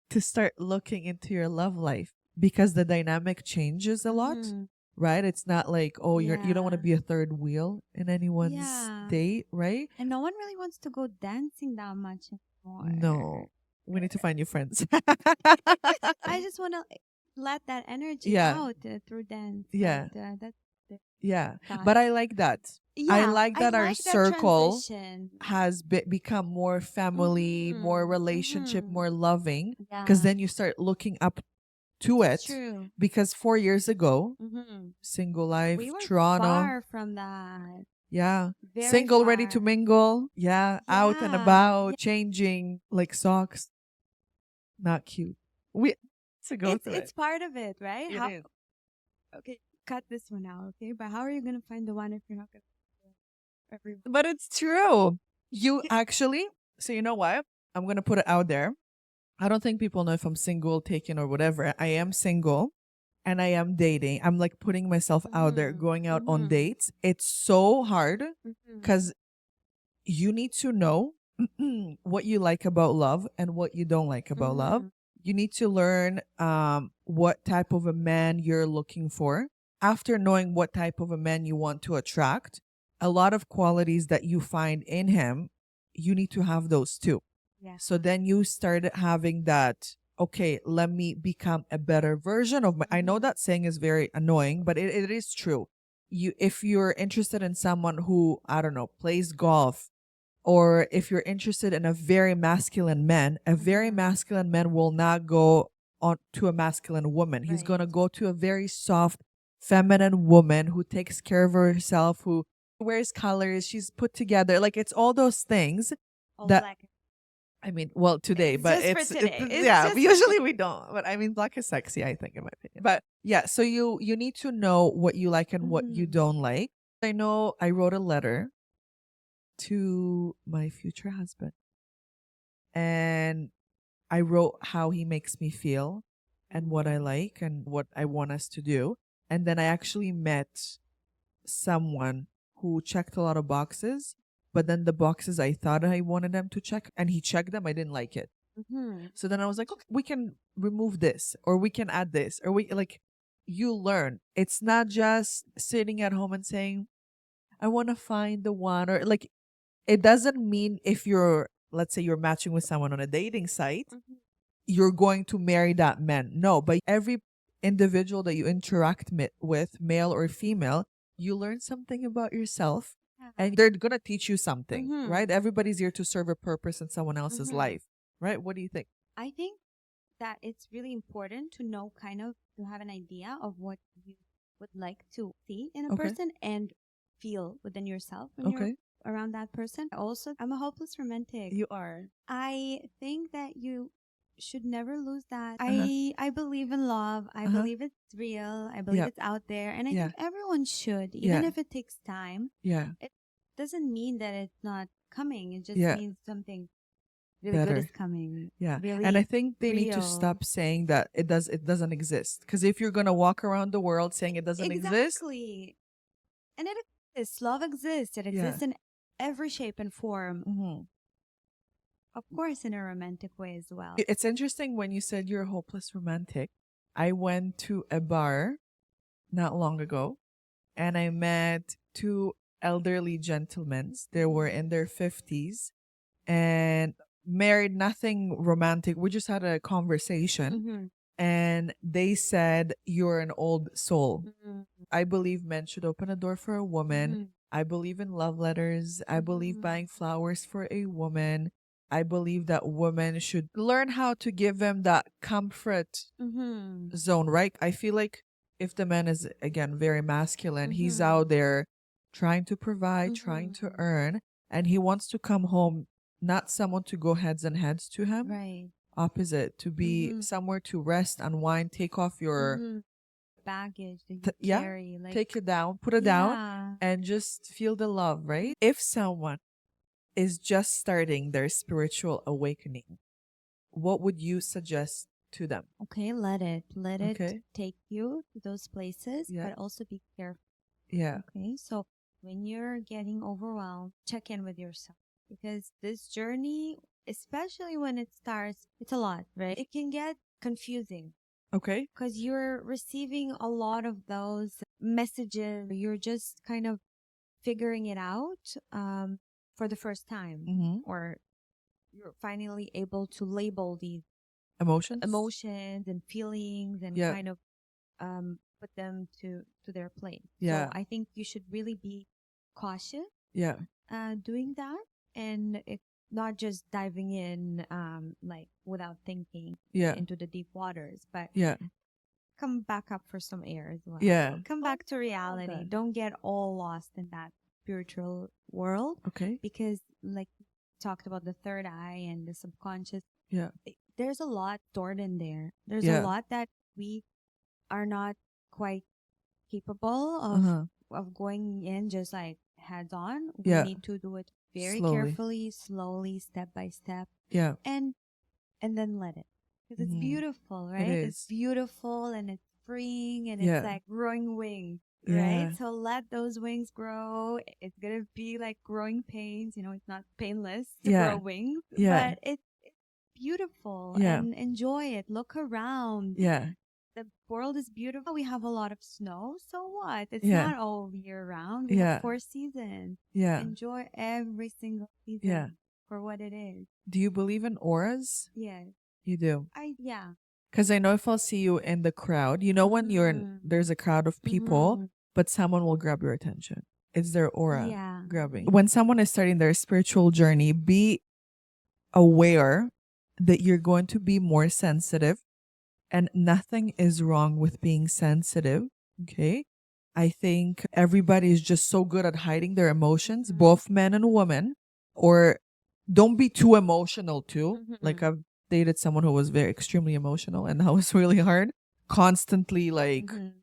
to start looking into your love life because the dynamic changes a lot, Mhm. right? It's not like, oh, you don't want to Yeah. be a third wheel in anyone's Yeah. date, right? And no one really wants to go dancing that much anymore. No. We need to find new friends. I just want to let that energy Yeah. out through dance. Yeah. But, that's the Yeah. thought. But I like that. I Yeah, like I that our like that circle transition. has become more family, more Mhm. relationship, Mhm. more loving. Because Yeah, then you start looking up to it's it. true. Because 4 years ago, Mhm. single We life, were Toronto, far from that. yeah, Very single, ready to far. mingle, yeah, out and Yeah. Yeah. about, changing like socks, not cute. We to go It's through it. it's part of it, right? It is. Okay, cut this one out, okay? But how are you gonna find the one if you're not gonna every But it's true. You actually, so you know what? I'm gonna put it out there. I don't think people know if I'm single, taken, or whatever. I am single and I am dating. I'm like putting myself out there, going out on dates. It's so hard because you need to know what you like about love and what you don't like about love. You need to learn what type of a man you're looking for. After knowing what type of a man you want to attract, a lot of qualities that you find in him, you need to have those too. Yeah. So then you started having that, okay, let me become a better version of my. I know that saying is very annoying, but it is true. If you're interested in someone who, I don't know, plays golf, or if you're interested in a very masculine man, a very masculine man will not go on to a masculine woman. He's Right. gonna go to a very soft, feminine woman who takes care of herself, who wears colors, she's put together. Like it's all those things All that black. I mean, well, today, It's but just for it's today. It's yeah. just for Usually we don't, but I mean, black is sexy, I think, in my opinion. But yeah, so you need to know what you like and what you don't like. I know I wrote a letter to my future husband, and I wrote how he makes me feel, and what I like and what I want us to do, and then I actually met someone who checked a lot of boxes, but then the boxes I thought I wanted them to check, and he checked them, I didn't like it. So then I was like, okay, we can remove this, or we can add this, or we like, you learn. It's not just sitting at home and saying, I want to find the one, or like, it doesn't mean if you're, let's say you're matching with someone on a dating site, you're going to marry that man. No, but every individual that you interact with, male or female, you learn something about yourself and they're going to teach you something, Mm-hmm. right? Everybody's here to serve a purpose in someone else's Mm-hmm. life, right? What do you think? I think that it's really important to know to have an idea of what you would like to see in a Okay. person and feel within yourself when you're Okay. around that person. Also, I'm a hopeless romantic. You are. I think that you should never lose that. Uh-huh. I believe in love. I Uh-huh. believe it's real. I believe Yep. it's out there. And I Yeah. think everyone should, even Yeah. if it takes time. Yeah. It doesn't mean that it's not coming. It just Yeah. means something really good Better. is coming. Yeah. Really And I think they need to real. stop saying that it doesn't exist. Because if you're gonna walk around the world saying it doesn't exist, Exactly. And it exists. Love exists. It yeah. exists in every shape and form. Mhm. Of course, in a romantic way as well. It's interesting when you said you're a hopeless romantic. I went to a bar not long ago and I met two elderly gentlemen. They were in their 50s and married, nothing romantic. We just had a conversation Mm-hmm. and they said, "You're an old soul." Mm-hmm. I believe men should open a door for a woman. Mm-hmm. I believe in love letters. I believe Mhm. buying flowers for a woman. I believe that women should learn how to give them that comfort Mm-hmm. zone, right? I feel like if the man is, again, very masculine, he's Mhm. out there trying to provide, trying to Mhm. earn, and he wants to come home, not someone to go heads and heads to him. Right. Opposite, to be Mhm. somewhere to rest, unwind, take off your Mhm. Baggage that you yeah, carry, like take it down, put it down, yeah. and just feel the love, right? If someone is just starting their spiritual awakening, what would you suggest to them? Okay, let it Okay. take you to those places, Yeah. but also be careful. Yeah. Okay, so when you're getting overwhelmed, check in with yourself because this journey, especially when it starts, it's a lot, right? It can get confusing Okay. because you're receiving a lot of those messages. You're just kind of figuring it out for the first time, Mm-hmm. or you're finally able to label these Emotions? emotions and feelings and Yeah. kind of put them to their place. Yeah. So I think you should really be cautious Yeah. doing that, and it, not just diving in like without thinking Yeah. into the deep waters, but Yeah. come back up for some air as well. Yeah. Come back to reality. Okay. Don't get all lost in that spiritual world Okay. because, like, we talked about the third eye and the subconscious. Yeah. There's a lot stored in there. There's Yeah. a lot that we are not quite capable Uh-huh. of going in just like heads on. Yeah. We need to do it very Slowly. carefully, slowly, step by step, Yeah. and then let it. Because it's Mhm. beautiful, right? It's is. beautiful and it's freeing and Yeah. it's like growing wings, Yeah. right? So let those wings grow. It's gonna be like growing pains. You know, it's not painless to Yeah. grow wings, Yeah. but it's beautiful Yeah. and enjoy it. Look around. Yeah. The world is beautiful. We have a lot of snow. So what? It's Yeah. not all year round. We Yeah. have 4 seasons. Yeah. Enjoy every single season Yeah. for what it is. Do you believe in auras? Yes. You do. Yeah. Because I know if I'll see you in the crowd, you know, when you're Mhm. there's a crowd of people, Mhm. but someone will grab your attention. It's their aura Yeah. grabbing. When someone is starting their spiritual journey, be aware that you're going to be more sensitive, and nothing is wrong with being sensitive. Okay. I think everybody is just so good at hiding their emotions, Mhm. both men and women, or don't be too emotional too. Mhm. Like I've dated someone who was very extremely emotional and that was really hard. Constantly like Mhm.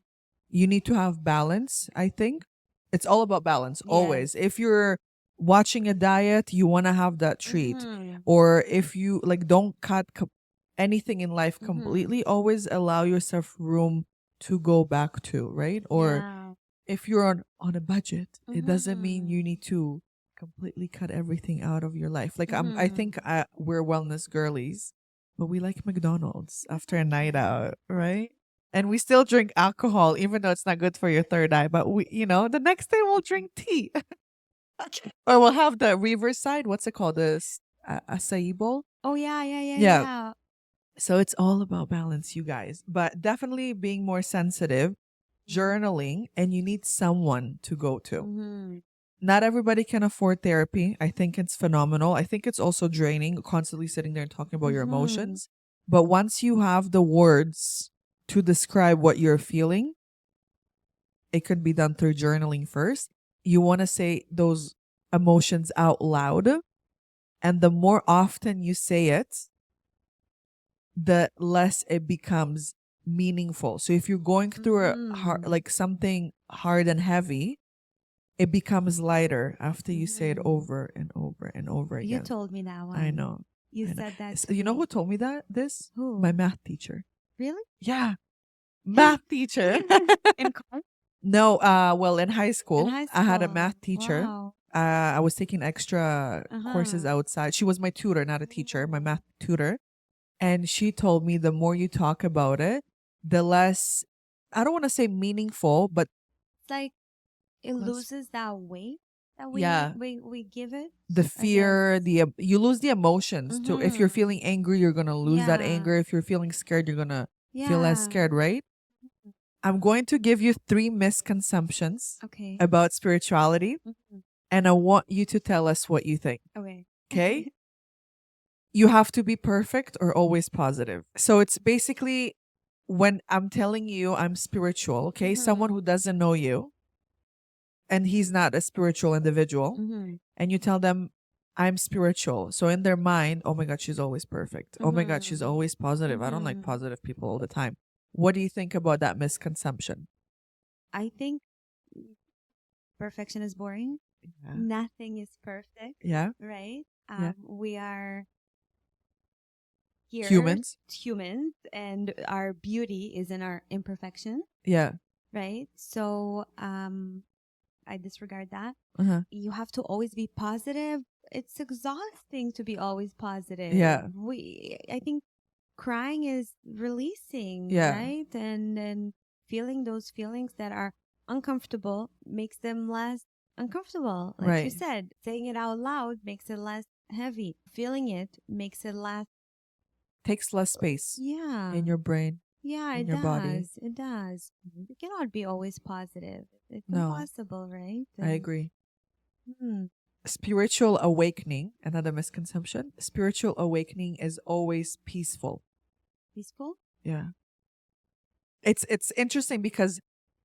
you need to have balance, I think. It's all about balance Yes. always. If you're watching a diet, you want to have that treat. Mhm. Or if you like don't cut anything in life Mhm. completely, always allow yourself room to go back to, right? Or Yeah. if you're on a budget, it doesn't mean you Mhm. need to completely cut everything out of your life. Like I Mhm. think we're wellness girlies, but we like McDonald's after a night out, right? And we still drink alcohol, even though it's not good for your third eye. But we, the next day we'll drink tea, or we'll have the Riverside. What's it called? This acai bowl. Oh yeah, yeah, yeah, Yeah, yeah. So it's all about balance, you guys. But definitely being more sensitive, journaling, and you need someone to go to. Mm-hmm. Not everybody can afford therapy. I think it's phenomenal. I think it's also draining, constantly sitting there and talking about your Mm-hmm. emotions. But once you have the words to describe what you're feeling, it could be done through journaling first. You want to say those emotions out loud. And the more often you say it, the less it becomes meaningful. So if you're going through a hard, Mm-hmm. like something hard and heavy, it becomes lighter after you say it Mm-hmm. over and over and over You again. told me that I one. know. You I know. said that So to you know me. who told me that? This? Who? My math teacher. Really? Yeah. Math teacher. In college? No, well, in high In school, high I had a school. math teacher. Wow. I was taking extra courses Uh-huh. outside. She was my tutor, not a teacher, my math tutor. And she told me the more you talk about it, the less, I don't want to say meaningful, but It's like it less, loses that weight that yeah, we give it, the I guess. fear, you lose the emotions too. If you're Mm-hmm. feeling angry, you're going to lose that Yeah. anger. If you're feeling scared, you're going to feel less Yeah. scared, right? I'm going to give you 3 misconceptions Okay. about spirituality, Mhm. and I want you to tell us what you think. Okay. Okay? You have to be perfect or always positive. So it's basically when I'm telling you I'm spiritual, okay? Someone Mhm. who doesn't know you and he's not a spiritual individual, Mhm. and you tell them I'm spiritual. So in their mind, oh my God, she's always perfect. Oh my God, she's Mhm. always positive. I don't like Mhm. positive people all the time. What do you think about that misconception? I think perfection is boring. Yeah. Nothing is perfect, Yeah. right? Yeah. We are here Humans. humans, and our beauty is in our imperfection, Yeah. right? So I disregard that. Uh-huh. You have to always be positive. It's exhausting to be always positive. Yeah. I think crying is releasing, Yeah. right? And feeling those feelings that are uncomfortable makes them less uncomfortable. Like you Right. said, saying it out loud makes it less heavy. Feeling it makes it less. Takes less space Yeah. in your brain, Yeah, in it your body. does. It does. You cannot be always positive. It's No, impossible, right? I agree. Hmm, Spiritual awakening, another misconception. Spiritual awakening is always peaceful. peaceful. Yeah. It's interesting because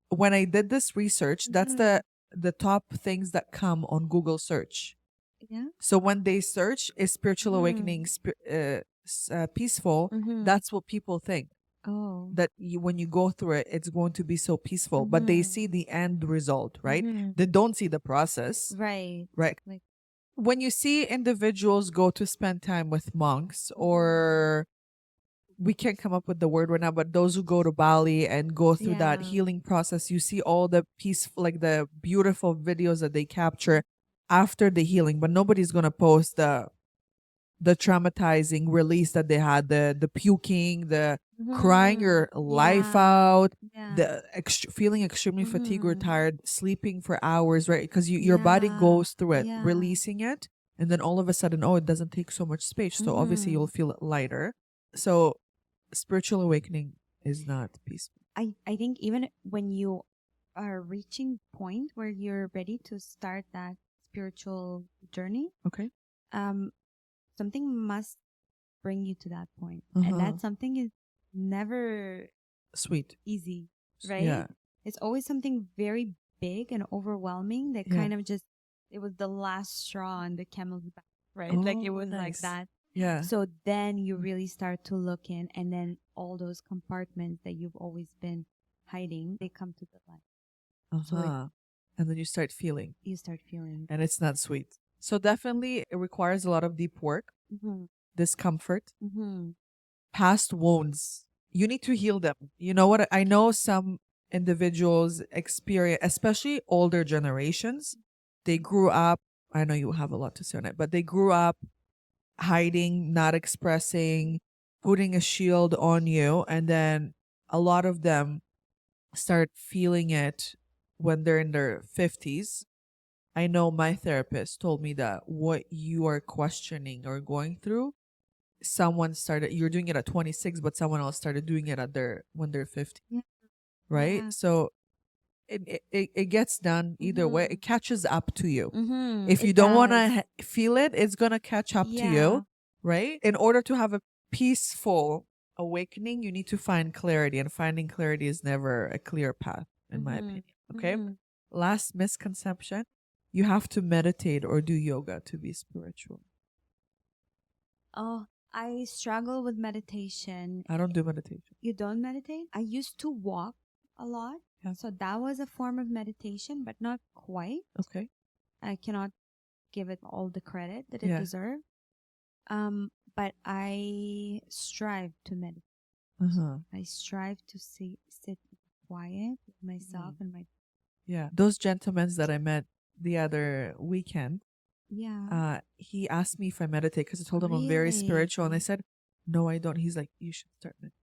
when I did this research, that's Mm-hmm. the top things that come on Google search. Yeah. So when they search is spiritual Mm-hmm. awakening peaceful, Mm-hmm. that's what people think. Oh. That when you go through it, it's going to be so peaceful. But they Mm-hmm. see the end result, right? Mm-hmm. They don't see the process, Right. right? Like. When you see individuals go to spend time with monks, Mm-hmm. or we can't come up with the word right now, but those who go to Bali and go through that Yeah. healing process, you see all the peaceful, like the beautiful videos that they capture after the healing, but nobody's gonna post the traumatizing release that they had, the puking, the crying Mm-hmm. your life Yeah. out, Yeah. the feeling extremely fatigued or Mm-hmm. tired, sleeping for hours, right? Because your body Yeah. goes through it, Yeah. releasing it, and then all of a sudden, oh, it doesn't take so much space. So obviously, Mm-hmm. you'll feel lighter. So spiritual awakening is not peaceful. I think even when you are reaching point where you're ready to start that spiritual journey, Okay. um, something must bring you to that point. Uh And huh. that something is never Sweet. easy, right? Yeah. It's always something very big and overwhelming that Yeah. kind of just, it was the last straw on the camel's back, right? Like it Oh, was like nice. that. Yeah. So then you really start to look in, and then all those compartments that you've always been hiding, they come to the light. Uh So huh. And then you start feeling, you start feeling. and it's not sweet. So definitely, it requires a lot of deep work, Mm-hmm. discomfort, Mm-hmm. past wounds. You need to heal them. You know what? I know some individuals experience, especially older generations, they grew up. I know you have a lot to say on it, but they grew up hiding, not expressing, putting a shield on you. And then a lot of them start feeling it when they're in their 50s. I know my therapist told me that what you are questioning or going through you're doing it at 26, but someone else started doing it when they're 50, Yeah. right? Yeah. So it gets done either way. It catches up to you. If you It don't want does. to feel it, it's going to catch up to Yeah. you, right? In order to have a peaceful awakening, you need to find clarity, and finding clarity is never a clear path, in my opinion. Okay. Last misconception: you have to meditate or do yoga to be spiritual. Oh, I struggle with meditation. I don't do meditation. You don't meditate? I used to walk a lot. Yeah. So that was a form of meditation, but not quite. Okay. I cannot give it all the credit that it Yeah. deserves. But I strive to meditate. Uh-huh. I strive to sit quiet with myself and my. Yeah. Those gentlemen that I met the other weekend, Yeah. he asked me if I meditate because I told him I'm very Really? spiritual, and I said, no, I don't. He's like, you should start meditating.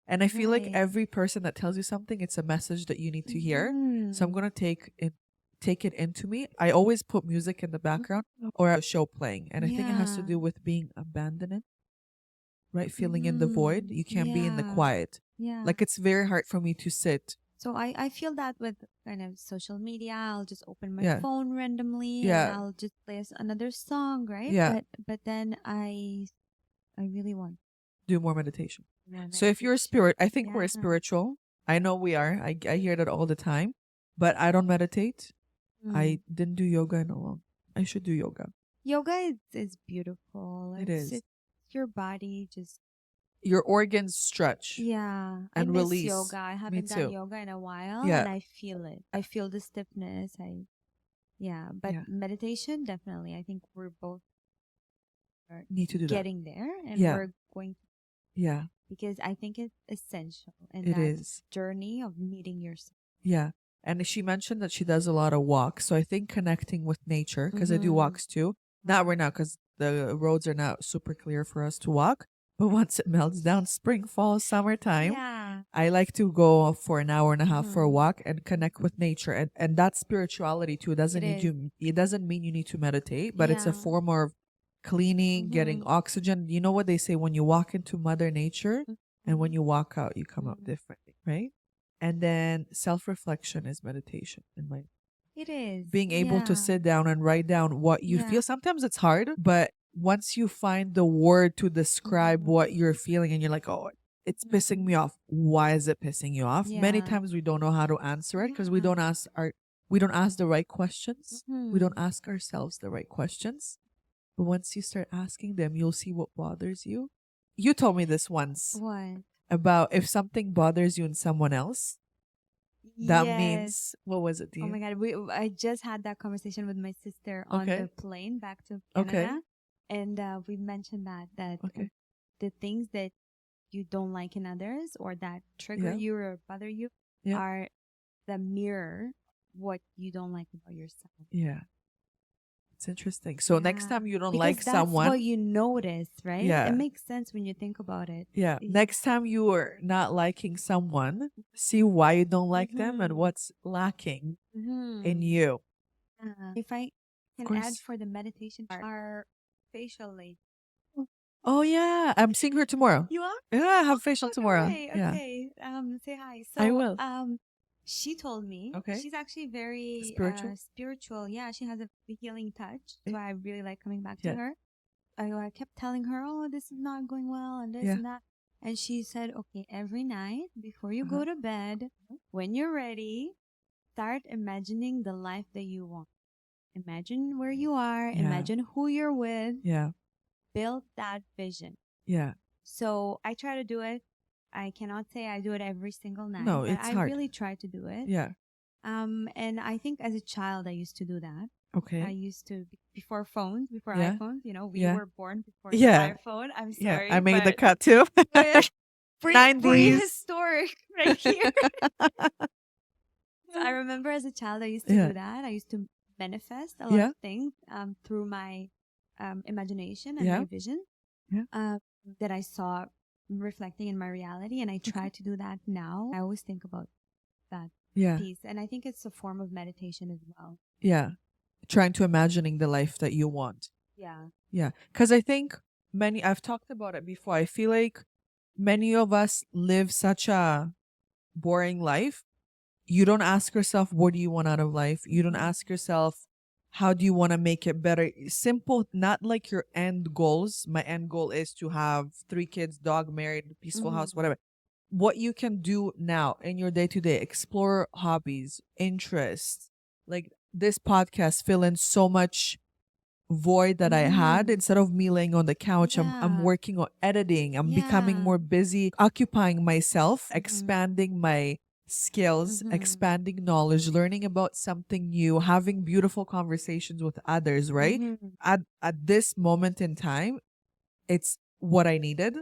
And I feel like Right. every person that tells you something, it's a message that you need to hear. So I'm gonna take it into me. I always put music in the background or a show playing, and I think it has to Yeah. do with being abandoned, right? Feeling in the void. You can't be in the Yeah. quiet. Yeah. Like it's very hard for me to sit. So I feel that with kind of social media, I'll just open my Yeah. phone randomly Yeah. and I'll just play another song, right? Yeah. But then I really want Do more meditation. more So if you're a meditation. spirit, I think we're Yeah. spiritual. I know we are. I hear that all the time, but I don't meditate. I didn't do yoga in a long. I should do yoga. Yoga is beautiful. It is. It's your body just Your organs stretch. yeah. I And miss release. yoga. I haven't too. done yoga in a while, Yeah. and I feel it. I feel the stiffness. But Yeah. meditation definitely. I think we're both are Need to do that. getting there, and Yeah. we're going Yeah, because I think it's essential in it that is. journey of meeting yourself. Yeah. And she mentioned that she does a lot of walks. So I think connecting with nature, because I do walks too. Not right now, because the roads are not super clear for us to walk. But once it melts down, spring, fall, summertime, Yeah. I like to go for an hour and a half for a walk and connect with nature. And that's spirituality too. It doesn't It need you, it doesn't mean you need to meditate, but it's a Yeah. form of cleaning, getting oxygen. You know what they say, when you walk into Mother Nature and when you walk out, you come out differently, right? And then self-reflection is meditation in my It is being able to sit down and write down what you Yeah. feel. Sometimes it's hard, but once you find the word to describe what you're feeling and you're like, oh, it's pissing me off. Why is it pissing you off? Many Yeah. times we don't know how to answer it because we Yeah. don't ask the right questions. We Mhm. don't ask ourselves the right questions. But once you start asking them, you'll see what bothers you. You told me this once What? about if something bothers you in someone else, that Yes. means, what was it, Oh my dear? God, I just had that conversation with my sister on Okay. the plane back to Okay. Canada, and we mentioned that Okay. the things that you don't like in others or that trigger Yeah. you or bother you Yeah. are the mirror what you don't like about yourself. Yeah. It's interesting. So next Yeah. time you don't Because like that's someone, what you notice, right? Yeah. It makes sense when you think about it. yeah, next time you are not liking someone, see why you don't like them and what's lacking in you. If I can add course. for the meditation part, our facial lady. Oh yeah, I'm seeing her tomorrow. You are? Yeah, I have facial tomorrow. Okay, Yeah. okay. Say hi. So I will. she told me Okay. she's actually very Spiritual? spiritual. Yeah, she has a healing touch. Okay. So I really like coming back Yeah. to her. I kept telling her, oh, this is not going well and this Yeah. and that. And she said, okay, every night before you go to bed, when you're ready, start imagining the life that you want. Imagine where you are. Yeah. Imagine who you're with. Yeah. Build that vision. Yeah. So I try to do it. I cannot say I do it every single night. No, but it's I hard. really try to do it. Yeah. And I think as a child I used to do that. I Okay. used to before phones, before Yeah. iPhones. You know, we Yeah. were born before Yeah. the iPhone. I'm Yeah. sorry. I made the but cut too. pre- 90s. prehistoric right here. So I remember as a child I used to Yeah. do that. I used to manifest a lot Yeah. of things through my imagination and Yeah. my vision Yeah. that I saw reflecting in my reality. And I try to do that now. I always think about that Yeah. piece. And I think it's a form of meditation as well. Yeah. Trying to imagining the life that you want. Yeah. Yeah. Because I think I've talked about it before. I feel like many of us live such a boring life. You don't ask yourself, what do you want out of life? You don't ask yourself, how do you want to make it better? Simple, not like your end goals. My end goal is to have 3 kids, dog, married, peaceful house, whatever. What you can do now in your day to day, explore hobbies, interests. Like this podcast fill in so much void that I had. Instead of me laying on the couch, I'm Yeah. working on editing. I'm becoming Yeah. more busy, occupying myself, expanding my skills, expanding knowledge, learning about something new, having beautiful conversations with others, right? At this moment in time, it's what I needed.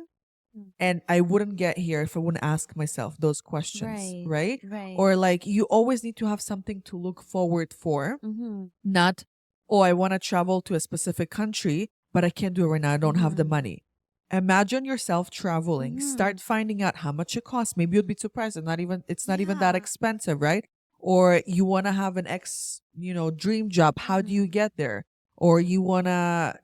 And I wouldn't get here if I wouldn't ask myself those questions, Right. right? Right. Or like you always need to have something to look forward for, not, oh, I want to travel to a specific country, but I can't do it right now. I don't have the money. Imagine yourself traveling. Start finding out how much it costs. Maybe you'd be surprised. It's not even that Yeah. expensive, right? Or you want to have an dream job. How do you get there? Or you want to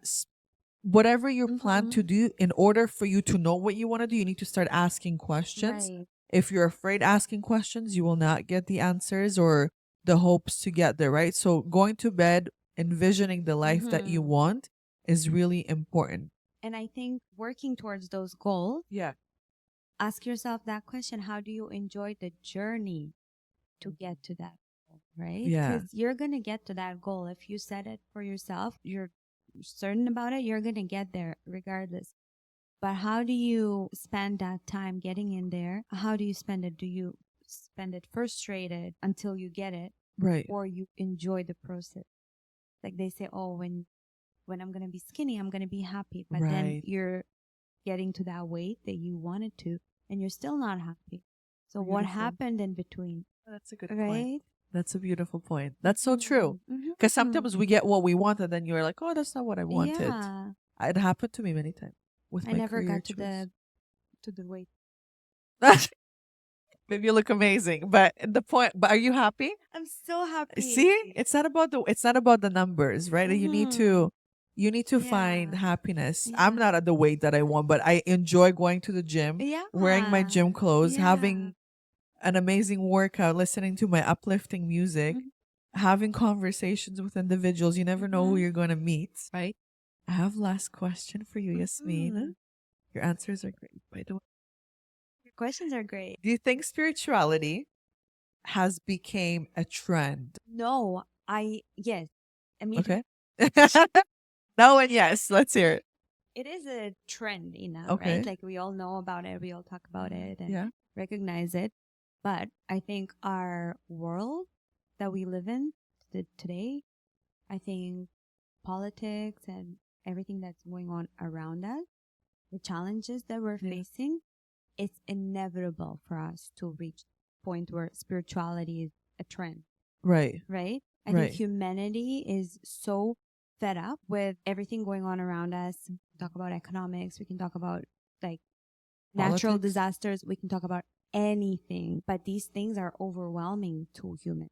whatever you plan to do, in order for you to know what you want to do, you need to start asking questions. Right. If you're afraid asking questions, you will not get the answers or the hopes to get there, right? So going to bed, envisioning the life that you want is really important. And I think working towards those goals, Yeah. ask yourself that question: how do you enjoy the journey to get to that goal, right? Yeah. Because you're going to get to that goal. If you set it for yourself, you're certain about it, you're going to get there regardless. But how do you spend that time getting in there? How do you spend it? Do you spend it frustrated until you get it, Right. or you enjoy the process? Like they say, oh, when I'm going to be skinny, I'm going to be happy. But then Right. you're getting to that weight that you wanted to, and you're still not happy. So what Beautiful. happened in between? That's a good point. Right? That's a beautiful point. That's so true. Because sometimes we get what we want and then you're like, oh, that's not what I wanted. Yeah. It happened to me many times with I my never career got to choice. the weight. Maybe you look amazing, but are you happy? I'm so happy. See, it's not about the numbers, right? You need to find Yeah. happiness. I'm not Yeah. at the weight that I want, but I enjoy going to the gym, Yeah. wearing my gym clothes, Yeah. having an amazing workout, listening to my uplifting music, having conversations with individuals. You never know who you're going to meet, right? I have last question for you, Yasmin. Your answers are great, by the way. Your questions are great. Do you think spirituality has became a trend? No, yes. I mean, Okay. No and yes. Let's hear it. it is a trend, Okay. right? Like we all know about it, we all talk about it and Yeah. recognize it. But I think our world that we live in today, I think politics and everything that's going on around us, the challenges that we're facing, it's inevitable for us to reach a point where spirituality is a trend, Right. right? I Right. think humanity is so fed up with everything going on around us. We can talk about economics, we can talk about like natural Politics. disasters, we can talk about anything, but these things are overwhelming to humans,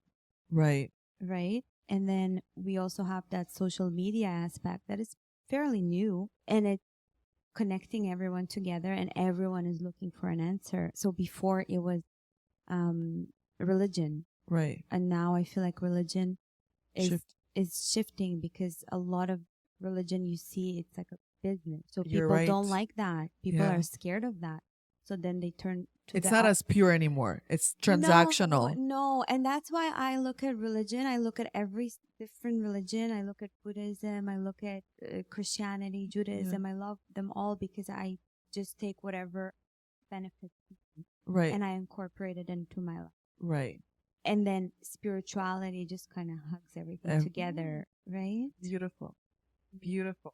Right. right? And then we also have that social media aspect that is fairly new, and it's connecting everyone together and everyone is looking for an answer. So before it was religion, Right. and now I feel like religion Shift. is shifting, because a lot of religion you see, it's like a business. So You're people don't right. like that. People Yeah. are scared of that. So then they turn to It's not as pure anymore. It's transactional. No, and that's why I look at religion. I look at every different religion. I look at Buddhism. I look at Christianity, Judaism. I love them all because I just take whatever benefits me Right. and I incorporate it into my life. Right. And then spirituality just kind of hugs everything together, right? Beautiful. Beautiful.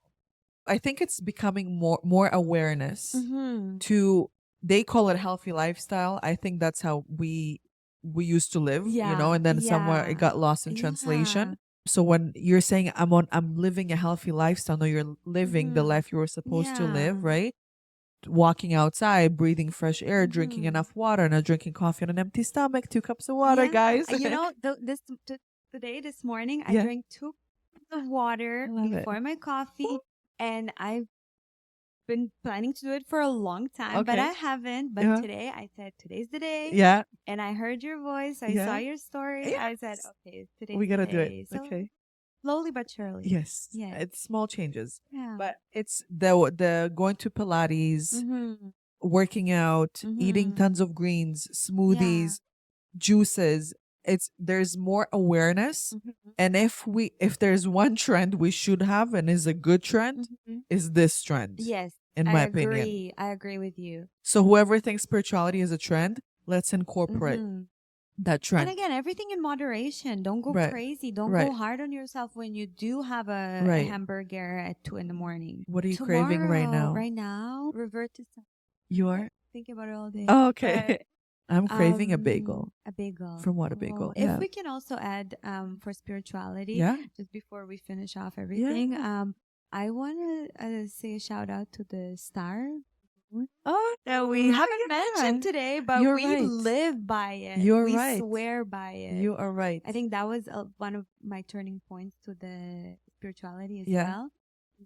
I think it's becoming more awareness to, they call it healthy lifestyle. I think that's how we used to live, and then somewhere it got lost in translation. So when you're saying I'm living a healthy lifestyle, no, you're living the life you were supposed to live, right? Walking outside, breathing fresh air, drinking enough water, not drinking coffee on an empty stomach, 2 cups of water, guys. This morning, I drank 2 cups of water I love it. before my coffee, and been planning to do it for a long time, but Okay. I haven't. But Yeah. today I said, today's the day. Yeah. And I heard your voice. I Yeah. saw your story. I said, Yes. okay, today's We gotta the do it. day. So Okay. slowly but surely. Yes. Yeah. It's small changes. Yeah. But it's the going to Pilates, Mm-hmm. working out, eating Mm-hmm. tons of greens, smoothies, juices. There's more awareness. Mm-hmm. And if there's one trend we should have and is a good trend, Mm-hmm. is this trend. Yes. In I my agree. opinion. I agree with you. So whoever thinks spirituality is a trend, let's incorporate Mm-hmm. that And trend. again, everything in moderation. Don't go Right. crazy. Don't Right. go hard on yourself when you do have a Right. hamburger at 2 a.m. What are you craving right now? Right now, revert to some. You are? Think about it all day. Oh, okay. But, I'm craving a bagel. A bagel. From what a Oh, bagel? if Yeah. we can also add for spirituality, Yeah. just before we finish off everything, Yeah. I want to say a shout out to the star Oh, that we haven't mentioned today, but You're we right. live by it. You're we right. swear by it. You are right. I think that was one of my turning points to the spirituality as Yeah. well.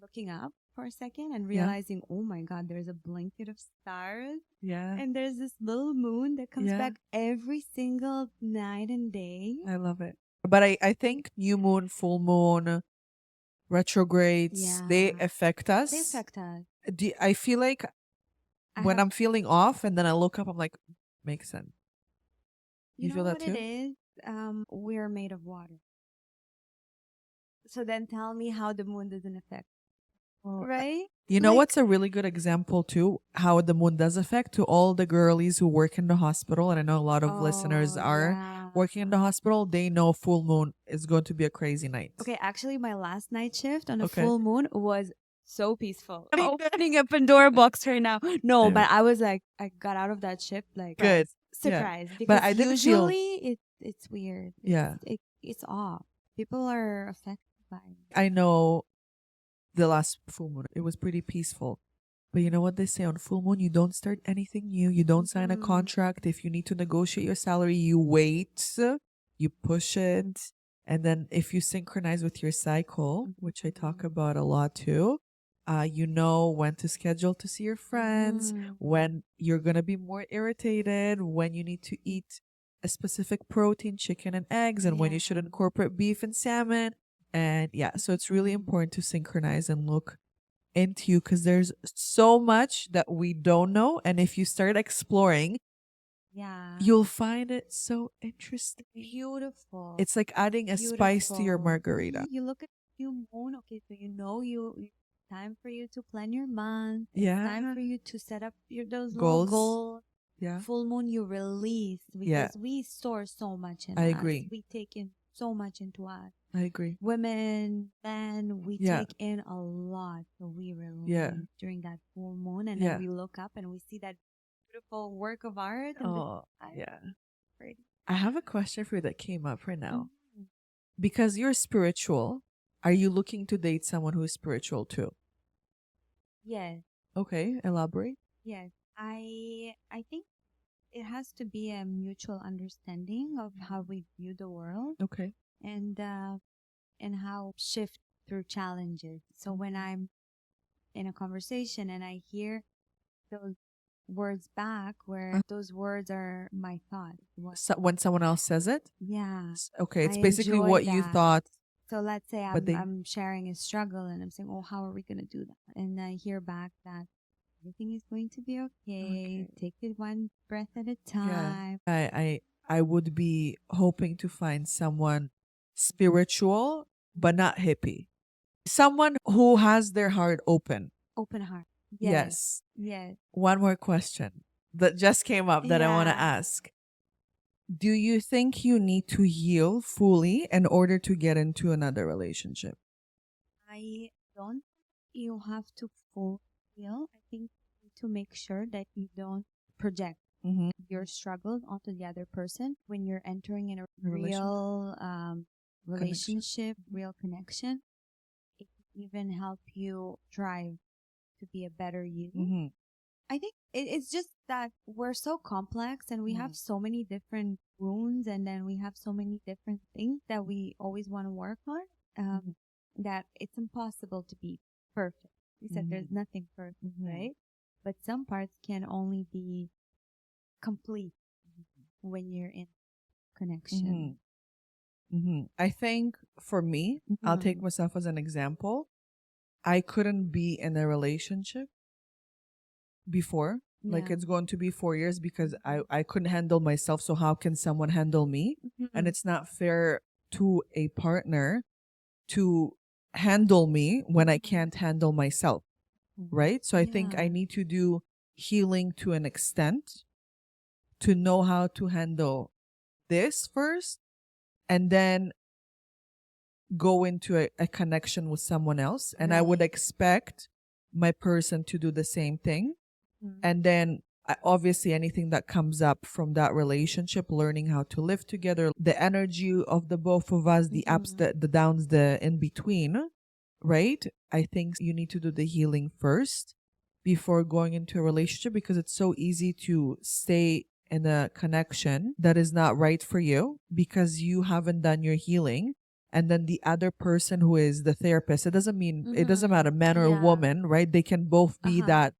Looking up for a second and Yeah. realizing, oh my God, there's a blanket of stars. Yeah. And there's this little moon that comes Yeah. back every single night and day. I love it. But I think new moon, full moon, retrogrades, they Yeah. affect us. They affect us. I feel like when I'm feeling off and then I look up, I'm like, makes sense. You know feel that what too? it is? We're made of water. So then tell me how the moon doesn't affect. Well, Right? You know Like- what's a really good example too? How the moon does affect to all the girlies who work in the hospital, and I know a lot of listeners are yeah. working in the hospital. They know full moon is going to be a crazy night. Okay, actually, my last night shift on a Okay. full moon was so peaceful. I'm opening a Pandora box right now. No, Yeah. but I was like, I got out of that shift like Good. surprised. But Because I didn't feel- usually it's weird. Yeah. It's off. People are affected by it. I know the last full moon, it was pretty peaceful. But you know what they say on full moon? You don't start anything new. You don't sign a Mhm. contract. If you need to negotiate your salary, you wait, you push it. And then if you synchronize with your cycle, which I talk about a lot too, you know when to schedule to see your friends, Mhm. when you're going to be more irritated, when you need to eat a specific protein, chicken and eggs, and when you should Yeah. incorporate beef and salmon. And yeah, so it's really important to synchronize and look into you because there's so much that we don't know. And if you start exploring, Yeah. you'll find it so interesting. Beautiful. It's like adding a spice to your Beautiful. margarita. You look at new moon, okay, so you know time for you to plan your month. Yeah. It's time for you to set up those Goals. little goals. Yeah. Full moon you release because Yeah. we store so much in I us. agree. We take in so much into us. I agree. Women, men, we Yeah. take in a lot. So we release Yeah. during that full moon and Yeah. then we look up and we see that beautiful work of art. And Oh, I- yeah. pretty. I have a question for you that came up right now. Mhm. Because you're spiritual, are you looking to date someone who is spiritual too? Yes. Okay, elaborate. Yes, I think it has to be a mutual understanding of how we view the world Okay. and how shift through challenges. So when I'm in a conversation and I hear those words back, where those words are my thoughts. So when someone else says it, Yeah. okay, it's I basically enjoy what you that. thought. So let's say But they- I'm sharing a struggle and I'm saying, oh, how are we going to do that? And I hear back that everything is going to be okay. Okay. Take it one breath at a Yeah. time. I would be hoping to find someone spiritual but not hippie. Someone who has their heart open. Open heart. Yes. Yes. One more question that just came up that I want to Yeah. ask. Do you think you need to heal fully in order to get into another relationship? I don't think you have to full heal. I think you need to make sure that you don't project Mm-hmm. your struggles onto the other person when you're entering in a Relationship. real relationship, real connection. It can even help you strive to be a better you. Mm-hmm. I think it's just that we're so complex and we Mm. have so many different wounds and then we have so many different things that we always want to work on that it's impossible to be perfect. You said there's nothing perfect, right? But some parts can only be complete when you're in connection. I think for me, I'll take myself as an example. I couldn't be in a relationship before. Like Yeah. it's going to be 4 years because I couldn't handle myself. So how can someone handle me? And it's not fair to a partner to handle me when I can't handle myself. Right? So I think I Yeah. need to do healing to an extent to know how to handle this first and then go into a connection with someone else. And I would Right. expect my person to do the same thing. Mhm. And then obviously anything that comes up from that relationship, learning how to live together, the energy of the both of us, the ups, the downs, the in between, right? I think you need to do the healing first before going into a relationship because it's so easy to stay in a connection that is not right for you because you haven't done your healing. And then the other person who is the therapist, it doesn't matter, man or Yeah. woman, right? They can both be that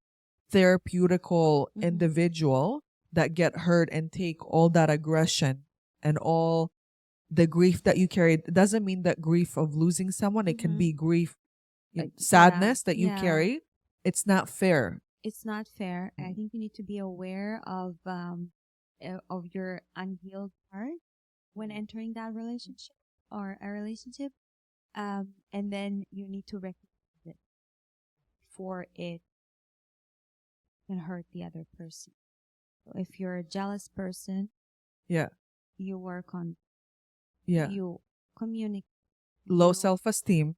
therapeutical Mhm. individual that get hurt and take all that aggression and all the grief that you carry. It doesn't mean that grief of losing someone. It can be grief, Like, sadness that you yeah. carry. It's not fair. It's not fair. I think you need to be aware of your unhealed part when entering that relationship or a relationship. And then you need to recognize it before it can hurt the other person. So if you're a jealous person, Yeah. you work on, Yeah. you communicate. Low You, self-esteem.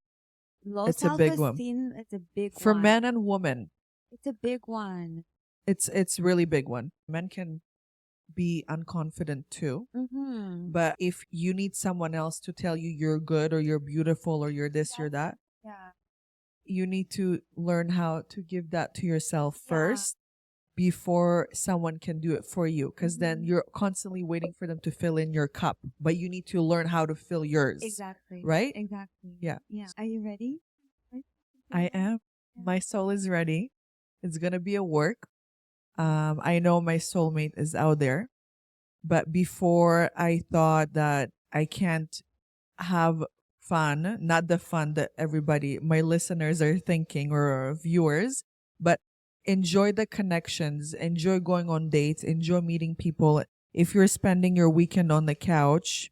low It's a big one. self-esteem is a big For one. men and women, It's a big one. it's really big one. Men can be unconfident too. But if you need someone else to tell you you're good or you're beautiful or you're this, you're that, Yeah. you need to learn how to give that to yourself first before someone can do it for you. Because then you're constantly waiting for them to fill in your cup, but you need to learn how to fill yours. Exactly. Right? Exactly. Yeah. Yeah. Are you ready? I am. My soul is ready. It's going to be a work. I know my soulmate is out there. But before I thought that I can't have fun, not the fun that everybody, my listeners are thinking or viewers, but enjoy the connections, enjoy going on dates, enjoy meeting people. If you're spending your weekend on the couch,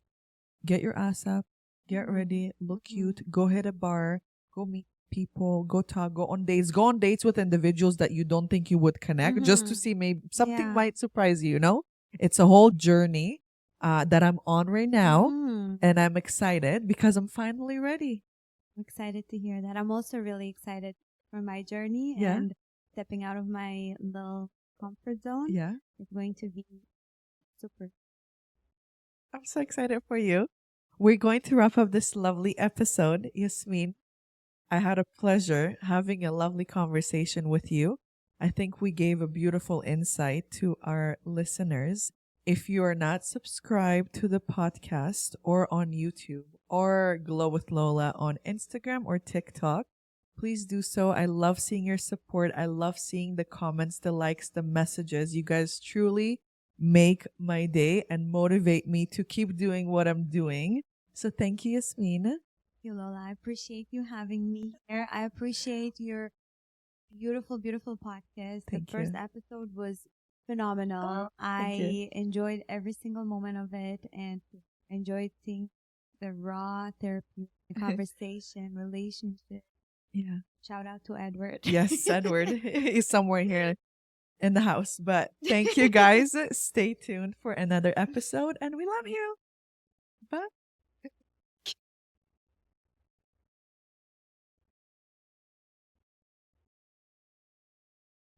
get your ass up, get ready, look cute, go hit a bar, go meet people, go talk, go on dates with individuals that you don't think you would connect just to see maybe something might surprise you, you know? It's a whole journey that I'm on right now. And I'm excited because I'm finally ready. I'm excited to hear that. I'm also really excited for my journey Yeah. and stepping out of my little comfort zone. Yeah. It's going to be super. I'm so excited for you. We're going to wrap up this lovely episode. Yasmin, I had a pleasure having a lovely conversation with you. I think we gave a beautiful insight to our listeners. If you are not subscribed to the podcast or on YouTube or Glow with Lola on Instagram or TikTok, please do so. I love seeing your support. I love seeing the comments, the likes, the messages. You guys truly make my day and motivate me to keep doing what I'm doing. So thank you, Yasmin. Thank you, Lola. I appreciate you having me here. I appreciate your beautiful, beautiful podcast. Thank the first you. episode was phenomenal. Thank you. I enjoyed every single moment of it and enjoyed seeing the raw therapy, conversation, relationship. Yeah. Shout out to Edward. Yes, Edward is somewhere here in the house. But thank you guys. Stay tuned for another episode and we love you. Bye.